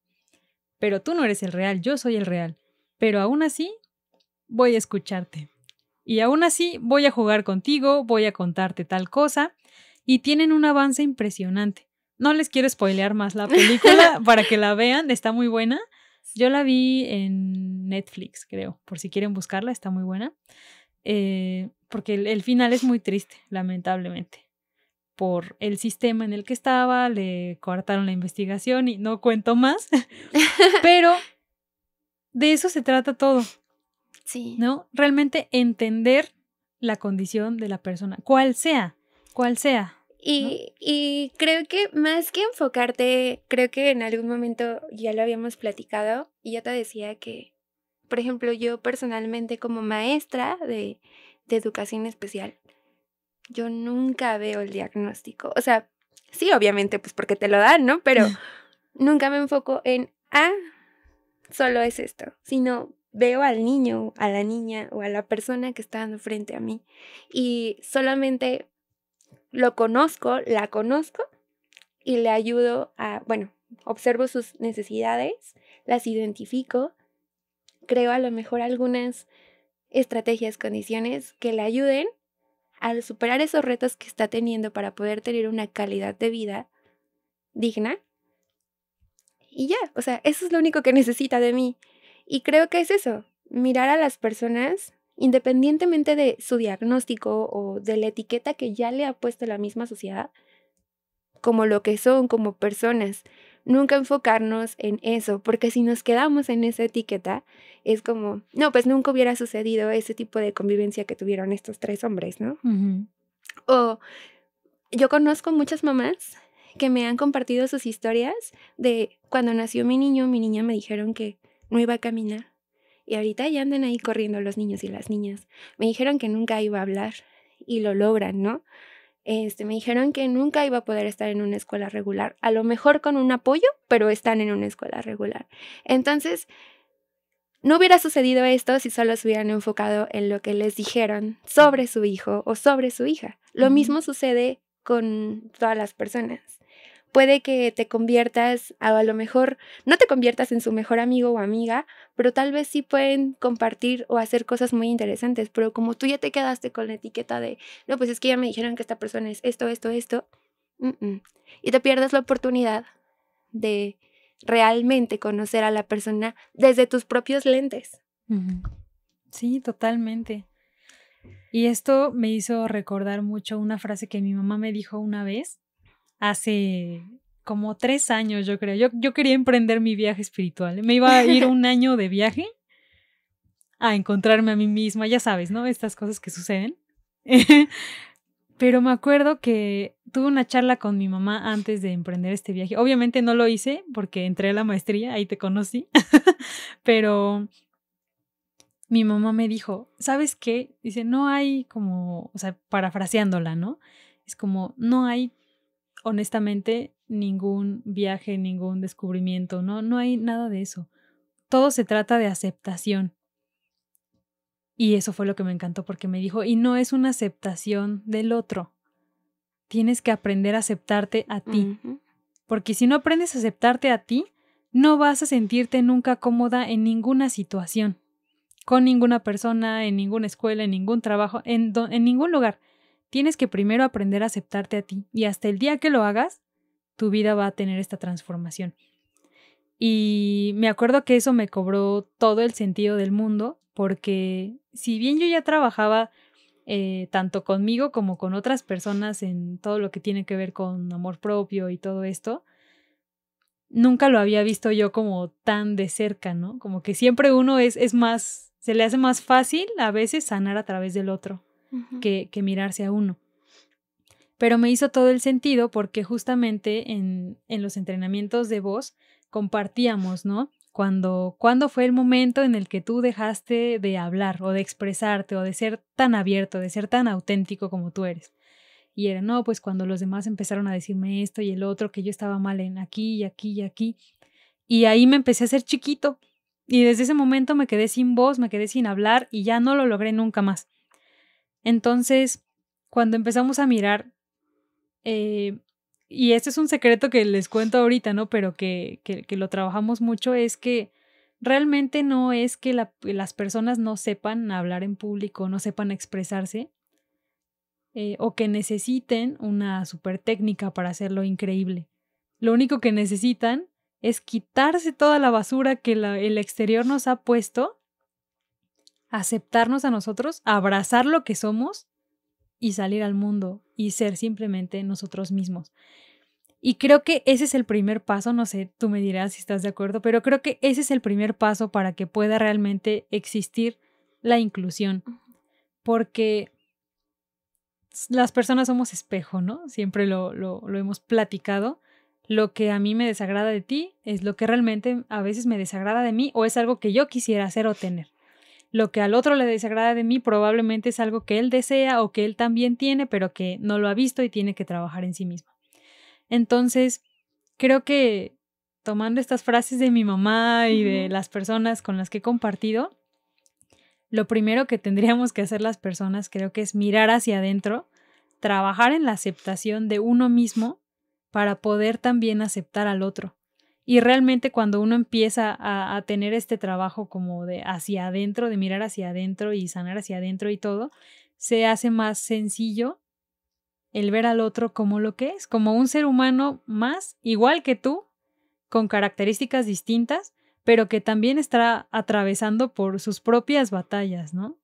pero tú no eres el real, yo soy el real, pero aún así voy a escucharte y aún así voy a jugar contigo, voy a contarte tal cosa y tienen un avance impresionante. No les quiero spoilear más la película para que la vean, está muy buena. Yo la vi en Netflix, creo, por si quieren buscarla, está muy buena. Porque el final es muy triste, lamentablemente. Por el sistema en el que estaba, le cortaron la investigación y no cuento más. Pero de eso se trata todo. Sí. ¿No? Realmente entender la condición de la persona, cual sea. Y creo que más que enfocarte, creo que en algún momento ya lo habíamos platicado y yo te decía que, por ejemplo, yo personalmente como maestra de educación especial, yo nunca veo el diagnóstico. O sea, sí, obviamente, pues porque te lo dan, ¿no? Pero nunca me enfoco en, solo es esto, sino veo al niño, a la niña o a la persona que está dando frente a mí y solamente lo conozco, la conozco y le ayudo observo sus necesidades, las identifico, creo a lo mejor algunas estrategias, condiciones que le ayuden a superar esos retos que está teniendo para poder tener una calidad de vida digna. Y ya, o sea, eso es lo único que necesita de mí. Y creo que es eso, mirar a las personas independientemente de su diagnóstico o de la etiqueta que ya le ha puesto la misma sociedad, como lo que son, como personas. Nunca enfocarnos en eso, porque si nos quedamos en esa etiqueta, es como, no, pues nunca hubiera sucedido ese tipo de convivencia que tuvieron estos 3 hombres, ¿no? O yo conozco muchas mamás que me han compartido sus historias de cuando nació mi niña me dijeron que no iba a caminar. Y ahorita ya andan ahí corriendo los niños y las niñas. Me dijeron que nunca iba a hablar y lo logran, ¿no? Me dijeron que nunca iba a poder estar en una escuela regular. A lo mejor con un apoyo, pero están en una escuela regular. Entonces, no hubiera sucedido esto si solo se hubieran enfocado en lo que les dijeron sobre su hijo o sobre su hija. Lo mismo sucede con todas las personas. Puede que te conviertas, a lo mejor no te conviertas en su mejor amigo o amiga, pero tal vez sí pueden compartir o hacer cosas muy interesantes. Pero como tú ya te quedaste con la etiqueta de, no, pues es que ya me dijeron que esta persona es esto, y te pierdes la oportunidad de realmente conocer a la persona desde tus propios lentes. Sí, totalmente. Y esto me hizo recordar mucho una frase que mi mamá me dijo una vez, hace como 3 años, yo creo. Yo quería emprender mi viaje espiritual. Me iba a ir un año de viaje a encontrarme a mí misma, ya sabes, ¿no? Estas cosas que suceden. Pero me acuerdo que tuve una charla con mi mamá antes de emprender este viaje. Obviamente no lo hice porque entré a la maestría, ahí te conocí. Pero mi mamá me dijo, ¿sabes qué? Dice, no hay como, o sea, parafraseándola, ¿no? Es como, no hay, honestamente, ningún viaje, ningún descubrimiento, no hay nada de eso. Todo se trata de aceptación. Y eso fue lo que me encantó porque me dijo, y no es una aceptación del otro. Tienes que aprender a aceptarte a ti. Porque si no aprendes a aceptarte a ti, no vas a sentirte nunca cómoda en ninguna situación. Con ninguna persona, en ninguna escuela, en ningún trabajo, en ningún lugar. Tienes que primero aprender a aceptarte a ti. Y hasta el día que lo hagas, tu vida va a tener esta transformación. Y me acuerdo que eso me cobró todo el sentido del mundo, porque si bien yo ya trabajaba tanto conmigo como con otras personas en todo lo que tiene que ver con amor propio y todo esto, nunca lo había visto yo como tan de cerca, ¿no? Como que siempre uno es más, se le hace más fácil a veces sanar a través del otro que mirarse a uno. Pero me hizo todo el sentido porque justamente en los entrenamientos de voz compartíamos, ¿no? ¿Cuándo fue el momento en el que tú dejaste de hablar o de expresarte o de ser tan abierto, de ser tan auténtico como tú eres? Y era, no, pues cuando los demás empezaron a decirme esto y el otro, que yo estaba mal en aquí y aquí y aquí. Y ahí me empecé a hacer chiquito. Y desde ese momento me quedé sin voz, me quedé sin hablar y ya no lo logré nunca más. Entonces, cuando empezamos a mirar, y este es un secreto que les cuento ahorita, ¿no? Pero que lo trabajamos mucho, es que realmente no es que las personas no sepan hablar en público, no sepan expresarse, o que necesiten una super técnica para hacerlo increíble. Lo único que necesitan es quitarse toda la basura que el exterior nos ha puesto, aceptarnos a nosotros, abrazar lo que somos y salir al mundo y ser simplemente nosotros mismos. Y creo que ese es el primer paso, no sé, tú me dirás si estás de acuerdo, pero creo que ese es el primer paso para que pueda realmente existir la inclusión. Porque las personas somos espejo, ¿no? Siempre lo hemos platicado. Lo que a mí me desagrada de ti es lo que realmente a veces me desagrada de mí o es algo que yo quisiera hacer o tener. Lo que al otro le desagrada de mí probablemente es algo que él desea o que él también tiene, pero que no lo ha visto y tiene que trabajar en sí mismo. Entonces, creo que tomando estas frases de mi mamá y de las personas con las que he compartido, lo primero que tendríamos que hacer las personas creo que es mirar hacia adentro, trabajar en la aceptación de uno mismo para poder también aceptar al otro. Y realmente cuando uno empieza a tener este trabajo como de hacia adentro, de mirar hacia adentro y sanar hacia adentro y todo, se hace más sencillo el ver al otro como lo que es, como un ser humano más, igual que tú, con características distintas, pero que también está atravesando por sus propias batallas, ¿no?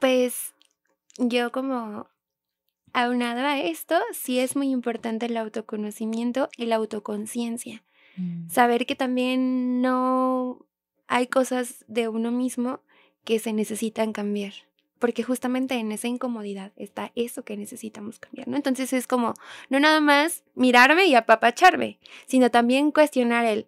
Pues yo como aunado a esto, sí es muy importante el autoconocimiento y la autoconciencia. Saber que también no hay cosas de uno mismo que se necesitan cambiar. Porque justamente en esa incomodidad está eso que necesitamos cambiar, ¿no? Entonces es como, no nada más mirarme y apapacharme, sino también cuestionar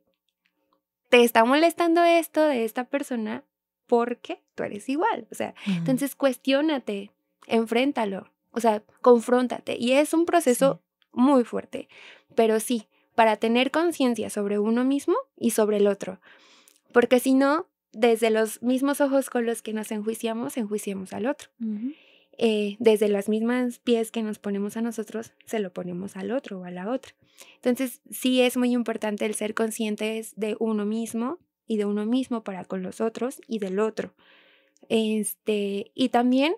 ¿te está molestando esto de esta persona? Porque tú eres igual. O sea, entonces cuestiónate, enfréntalo, o sea, confróntate. Y es un proceso muy fuerte, pero sí, para tener conciencia sobre uno mismo y sobre el otro. Porque si no, desde los mismos ojos con los que nos enjuiciamos al otro. Desde las mismas pies que nos ponemos a nosotros, se lo ponemos al otro o a la otra. Entonces, sí es muy importante el ser conscientes de uno mismo y de uno mismo para con los otros y del otro. Y también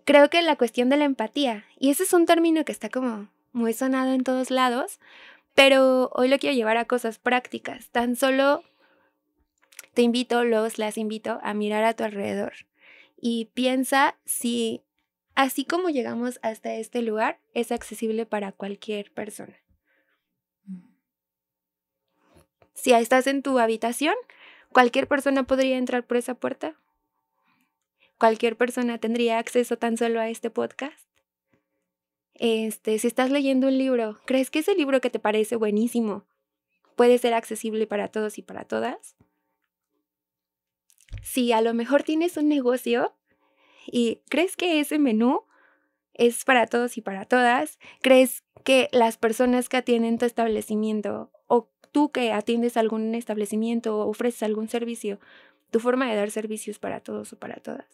creo que la cuestión de la empatía, y ese es un término que está como muy sonado en todos lados, pero hoy lo quiero llevar a cosas prácticas. Tan solo te invito, las invito a mirar a tu alrededor y piensa si, así como llegamos hasta este lugar, es accesible para cualquier persona. Si estás en tu habitación, ¿cualquier persona podría entrar por esa puerta? ¿Cualquier persona tendría acceso tan solo a este podcast? Si estás leyendo un libro, ¿crees que ese libro que te parece buenísimo puede ser accesible para todos y para todas? Si a lo mejor tienes un negocio y crees que ese menú es para todos y para todas, ¿crees que las personas que atienden tu establecimiento o tú que atiendes algún establecimiento o ofreces algún servicio, tu forma de dar servicios para todos o para todas?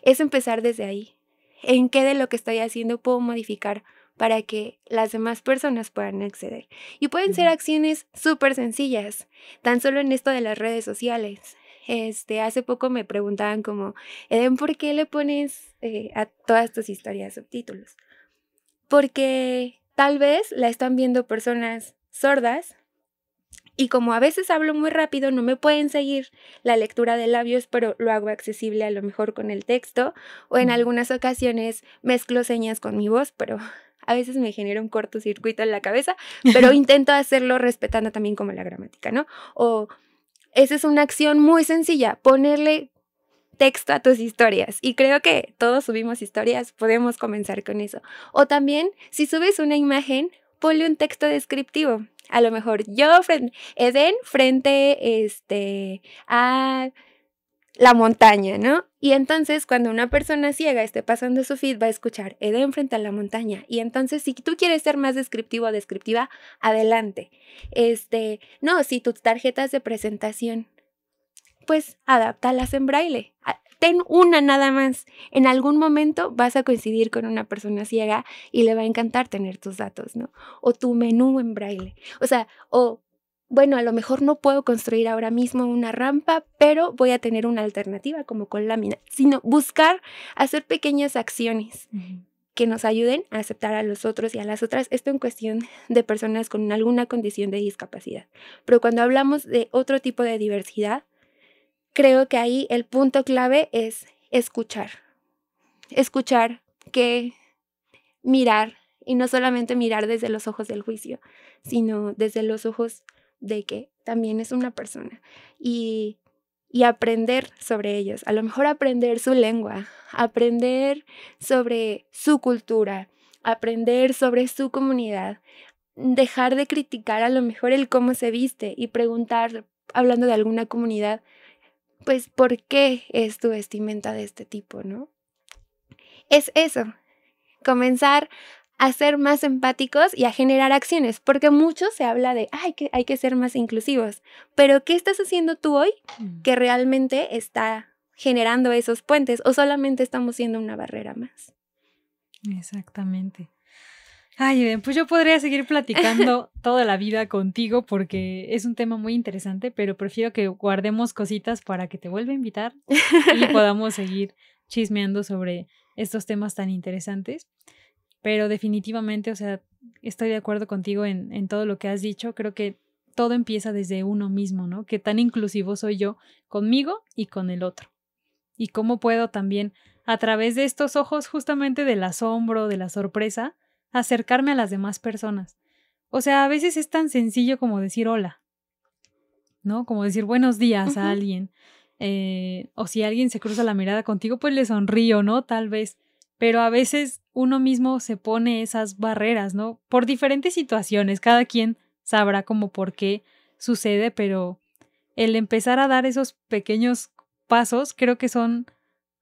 Es empezar desde ahí. ¿En qué de lo que estoy haciendo puedo modificar para que las demás personas puedan acceder? Y pueden ser acciones súper sencillas, tan solo en esto de las redes sociales. Hace poco me preguntaban como, Eden, ¿por qué le pones a todas tus historias subtítulos? Porque tal vez la están viendo personas sordas y como a veces hablo muy rápido no me pueden seguir la lectura de labios, pero lo hago accesible a lo mejor con el texto o en algunas ocasiones mezclo señas con mi voz, pero a veces me genera un cortocircuito en la cabeza, pero intento hacerlo respetando también como la gramática, ¿no? O esa es una acción muy sencilla, ponerle texto a tus historias. Y creo que todos subimos historias, podemos comenzar con eso. O también, si subes una imagen, ponle un texto descriptivo. A lo mejor Eden frente a la montaña, ¿no? Y entonces cuando una persona ciega esté pasando su feed va a escuchar Eden frente a la montaña. Y entonces si tú quieres ser más descriptivo o descriptiva, adelante. No, si tus tarjetas de presentación, pues adáptalas en braille. Ten una nada más. En algún momento vas a coincidir con una persona ciega y le va a encantar tener tus datos, ¿no? O tu menú en braille. O sea, bueno, a lo mejor no puedo construir ahora mismo una rampa, pero voy a tener una alternativa como con lámina. Sino buscar hacer pequeñas acciones que nos ayuden a aceptar a los otros y a las otras. Esto en cuestión de personas con alguna condición de discapacidad. Pero cuando hablamos de otro tipo de diversidad, creo que ahí el punto clave es escuchar. Escuchar que mirar, y no solamente mirar desde los ojos del juicio, sino desde los ojos de que también es una persona. Y aprender sobre ellos. A lo mejor aprender su lengua, aprender sobre su cultura, aprender sobre su comunidad. Dejar de criticar a lo mejor el cómo se viste y preguntar, hablando de alguna comunidad, pues, ¿por qué es tu vestimenta de este tipo, no? Es eso, comenzar a ser más empáticos y a generar acciones, porque mucho se habla de, que hay que ser más inclusivos, pero ¿qué estás haciendo tú hoy que realmente está generando esos puentes o solamente estamos siendo una barrera más? Exactamente. Ay, pues yo podría seguir platicando toda la vida contigo porque es un tema muy interesante, pero prefiero que guardemos cositas para que te vuelva a invitar y podamos seguir chismeando sobre estos temas tan interesantes. Pero definitivamente, o sea, estoy de acuerdo contigo en todo lo que has dicho. Creo que todo empieza desde uno mismo, ¿no? Que tan inclusivo soy yo conmigo y con el otro. Y cómo puedo también, a través de estos ojos justamente del asombro, de la sorpresa, acercarme a las demás personas. O sea, a veces es tan sencillo como decir hola. ¿no? Como decir buenos días Ujú. a alguien. O si alguien se cruza la mirada contigo, pues le sonrío, ¿no? Tal vez. Pero a veces uno mismo se pone esas barreras, ¿no? Por diferentes situaciones. Cada quien sabrá como por qué sucede, pero el empezar a dar esos pequeños pasos creo que son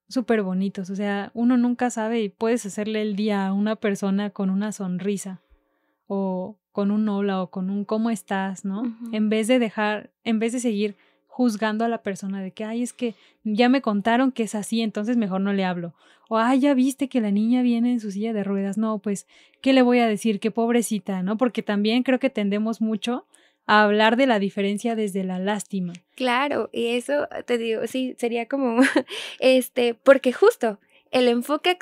súper bonitos. O sea, uno nunca sabe y puedes hacerle el día a una persona con una sonrisa o con un hola o con un ¿cómo estás?, ¿no? Ujú. En vez de seguir juzgando a la persona de que, ay, es que ya me contaron que es así, entonces mejor no le hablo. O, ay, ya viste que la niña viene en su silla de ruedas. No, pues, ¿qué le voy a decir? Qué pobrecita, ¿no? Porque también creo que tendemos mucho a hablar de la diferencia desde la lástima. Claro, y eso te digo, sí, sería como, porque justo el enfoque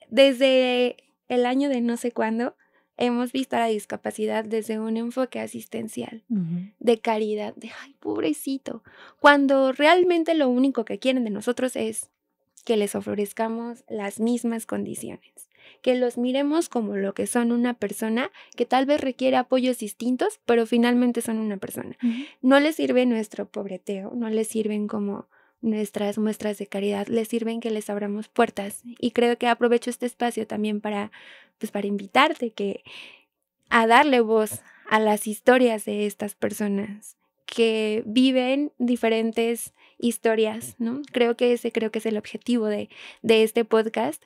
desde el año de no sé cuándo, hemos visto a la discapacidad desde un enfoque asistencial, Ujú. de caridad, de, ay, pobrecito, cuando realmente lo único que quieren de nosotros es que les ofrezcamos las mismas condiciones, que los miremos como lo que son una persona que tal vez requiere apoyos distintos, pero finalmente son una persona. Ujú. No les sirve nuestro pobreteo, no les sirven como nuestras muestras de caridad, les sirven que les abramos puertas. Y creo que aprovecho este espacio también para, pues, para invitarte a darle voz a las historias de estas personas que viven diferentes historias, ¿no? Creo que creo que es el objetivo de este podcast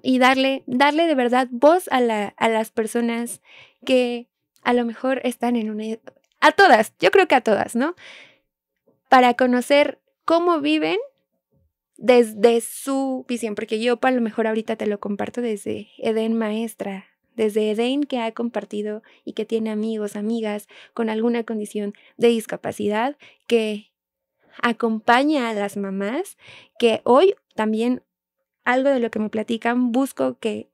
y darle de verdad voz a las personas que a lo mejor están en a todas, yo creo que a todas, ¿no? Para conocer cómo viven desde su visión, porque yo a lo mejor ahorita te lo comparto desde Edén Maestra, desde Edén que ha compartido y que tiene amigos, amigas con alguna condición de discapacidad, que acompaña a las mamás, que hoy también algo de lo que me platican, busco que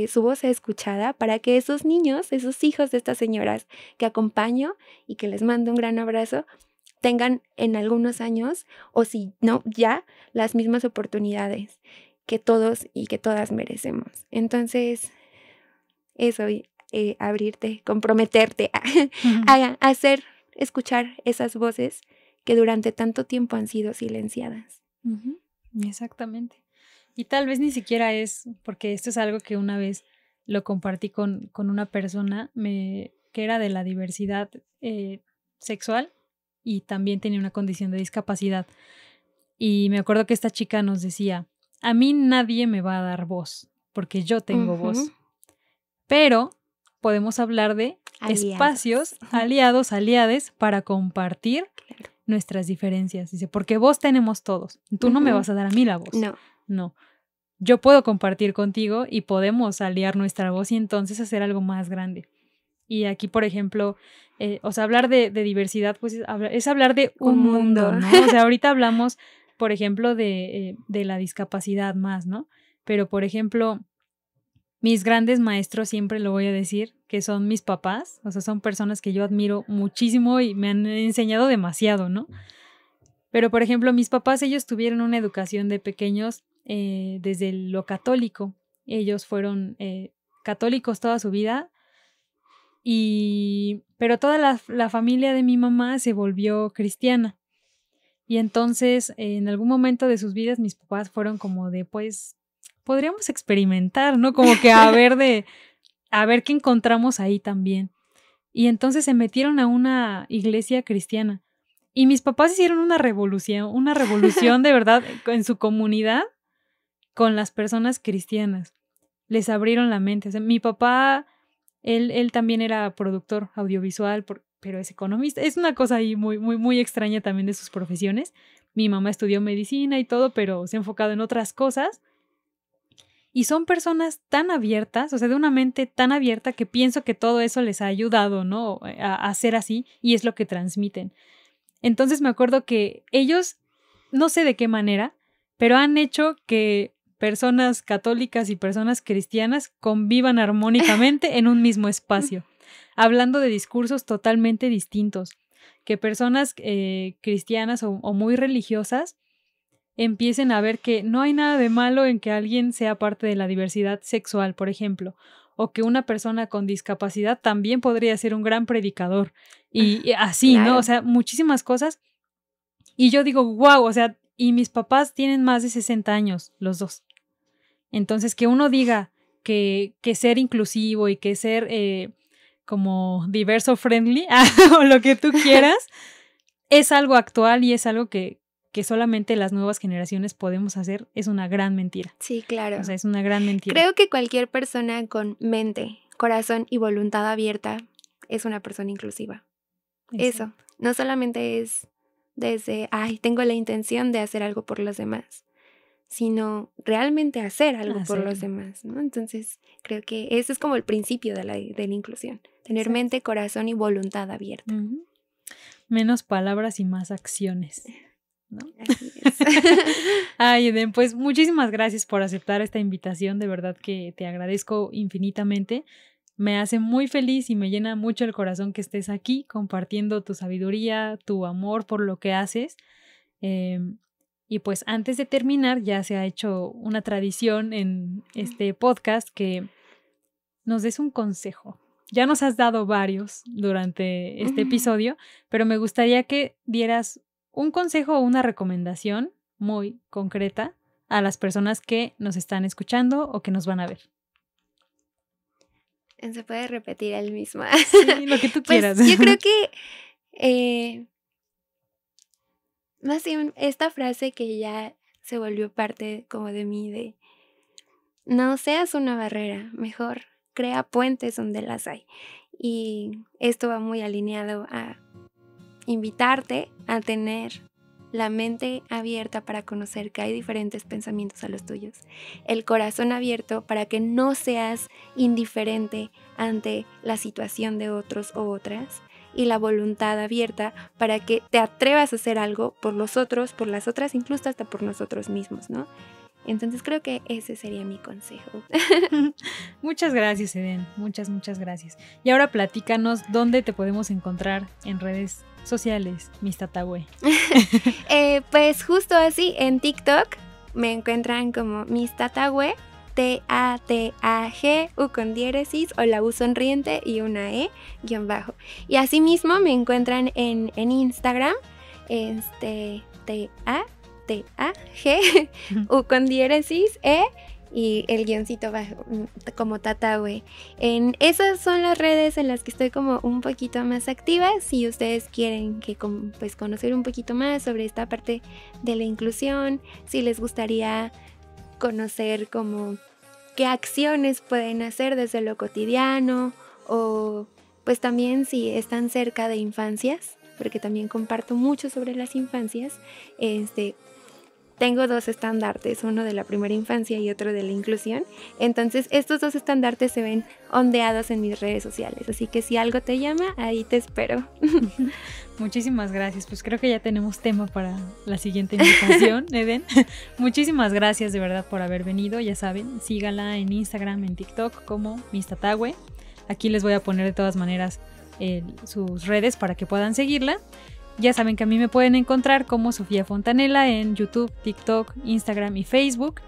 su voz sea escuchada para que esos niños, esos hijos de estas señoras que acompaño y que les mando un gran abrazo, tengan en algunos años, o si no, ya las mismas oportunidades que todos y que todas merecemos. Entonces, eso, abrirte, comprometerte a hacer escuchar esas voces que durante tanto tiempo han sido silenciadas. Ujú. Exactamente. Y tal vez ni siquiera es, porque esto es algo que una vez lo compartí con una persona que era de la diversidad sexual y también tenía una condición de discapacidad. Y me acuerdo que esta chica nos decía, a mí nadie me va a dar voz, porque yo tengo Ujú. voz, pero podemos hablar de espacios, Aliados. aliados, aliades, para compartir Claro. nuestras diferencias. Dice, porque voz tenemos todos. Tú no me Ujú. vas a dar a mí la voz. No. No. Yo puedo compartir contigo y podemos aliar nuestra voz y entonces hacer algo más grande. Y aquí, por ejemplo, o sea, hablar de diversidad, pues es hablar de Un un mundo, mundo. ¿no? O sea, ahorita hablamos, por ejemplo, de la discapacidad más, ¿no? Pero, por ejemplo, mis grandes maestros, siempre lo voy a decir, que son mis papás, o sea, son personas que yo admiro muchísimo y me han enseñado demasiado, ¿no? Pero, por ejemplo, mis papás, ellos tuvieron una educación de pequeños desde lo católico. Ellos fueron católicos toda su vida, pero toda la familia de mi mamá se volvió cristiana. Y entonces, en algún momento de sus vidas, mis papás fueron como de, pues, podríamos experimentar, ¿no? Como que a ver qué encontramos ahí también. Y entonces se metieron a una iglesia cristiana. Y mis papás hicieron una revolución de verdad en su comunidad con las personas cristianas. Les abrieron la mente. O sea, mi papá, él también era productor audiovisual, pero es economista. Es una cosa ahí muy, muy, muy extraña también de sus profesiones. Mi mamá estudió medicina y todo, pero se ha enfocado en otras cosas. Y son personas tan abiertas, o sea, de una mente tan abierta que pienso que todo eso les ha ayudado, ¿no? A ser así y es lo que transmiten. Entonces me acuerdo que ellos, no sé de qué manera, pero han hecho que personas católicas y personas cristianas convivan armónicamente en un mismo espacio, hablando de discursos totalmente distintos, que personas cristianas o muy religiosas empiecen a ver que no hay nada de malo en que alguien sea parte de la diversidad sexual, por ejemplo, o que una persona con discapacidad también podría ser un gran predicador y así, Claro. ¿no? O sea, muchísimas cosas. Y yo digo, wow, o sea, y mis papás tienen más de 60 años, los dos. Entonces, que uno diga que ser inclusivo y que ser como diverso friendly o lo que tú quieras, es algo actual y es algo que solamente las nuevas generaciones podemos hacer, es una gran mentira. Sí, claro. O sea, es una gran mentira. Creo que cualquier persona con mente, corazón y voluntad abierta es una persona inclusiva. Eso, no solamente es desde, tengo la intención de hacer algo por los demás, sino realmente hacer algo por los demás, ¿no? Entonces, creo que ese es como el principio de la inclusión, tener mente, corazón y voluntad abierta. Uh-huh. Menos palabras y más acciones, ¿no? Así es. Ay, Eden, pues muchísimas gracias por aceptar esta invitación, de verdad que te agradezco infinitamente. Me hace muy feliz y me llena mucho el corazón que estés aquí compartiendo tu sabiduría, tu amor por lo que haces. Y pues antes de terminar, ya se ha hecho una tradición en este podcast que nos des un consejo. Ya nos has dado varios durante este episodio, pero me gustaría que dieras un consejo o una recomendación muy concreta a las personas que nos están escuchando o que nos van a ver. Se puede repetir el mismo. Sí, lo que tú quieras. Yo creo que más bien esta frase que ya se volvió parte como de mí, de no seas una barrera, mejor crea puentes donde las hay. Y esto va muy alineado a invitarte a tener la mente abierta para conocer que hay diferentes pensamientos a los tuyos, el corazón abierto para que no seas indiferente ante la situación de otros o otras, y la voluntad abierta para que te atrevas a hacer algo por los otros, por las otras, incluso hasta por nosotros mismos, ¿no? Entonces creo que ese sería mi consejo. Muchas gracias, Eden. Muchas gracias. Y ahora platícanos dónde te podemos encontrar en redes sociales, Miss Tatahue. Pues justo así, en TikTok me encuentran como Miss Tatahue, TATAG, U con diéresis, o la U sonriente y una E, _. Y asimismo me encuentran en Instagram, TATAG, U con diéresis, E y el guioncito bajo, como Tatahue. Esas son las redes en las que estoy como un poquito más activa. Si ustedes quieren que pues conocer un poquito más sobre esta parte de la inclusión, si les gustaría conocer como qué acciones pueden hacer desde lo cotidiano, o pues también si están cerca de infancias, porque también comparto mucho sobre las infancias. Tengo 2 estandartes, uno de la primera infancia y otro de la inclusión. Entonces estos 2 estandartes se ven ondeados en mis redes sociales, así que si algo te llama, ahí te espero. Muchísimas gracias, pues creo que ya tenemos tema para la siguiente invitación, Eden. Muchísimas gracias de verdad por haber venido, ya saben, sígala en Instagram, en TikTok como Miss Tatahue. Aquí les voy a poner de todas maneras sus redes para que puedan seguirla. Ya saben que a mí me pueden encontrar como Sofía Fontanella en YouTube, TikTok, Instagram y Facebook.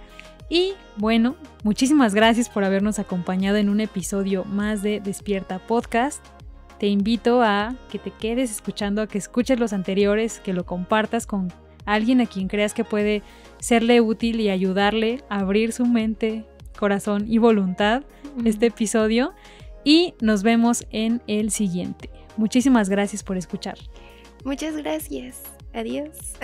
Y bueno, muchísimas gracias por habernos acompañado en un episodio más de Despierta Podcast. Te invito a que te quedes escuchando, a que escuches los anteriores, que lo compartas con alguien a quien creas que puede serle útil y ayudarle a abrir su mente, corazón y voluntad este episodio. Y nos vemos en el siguiente. Muchísimas gracias por escuchar. Muchas gracias. Adiós.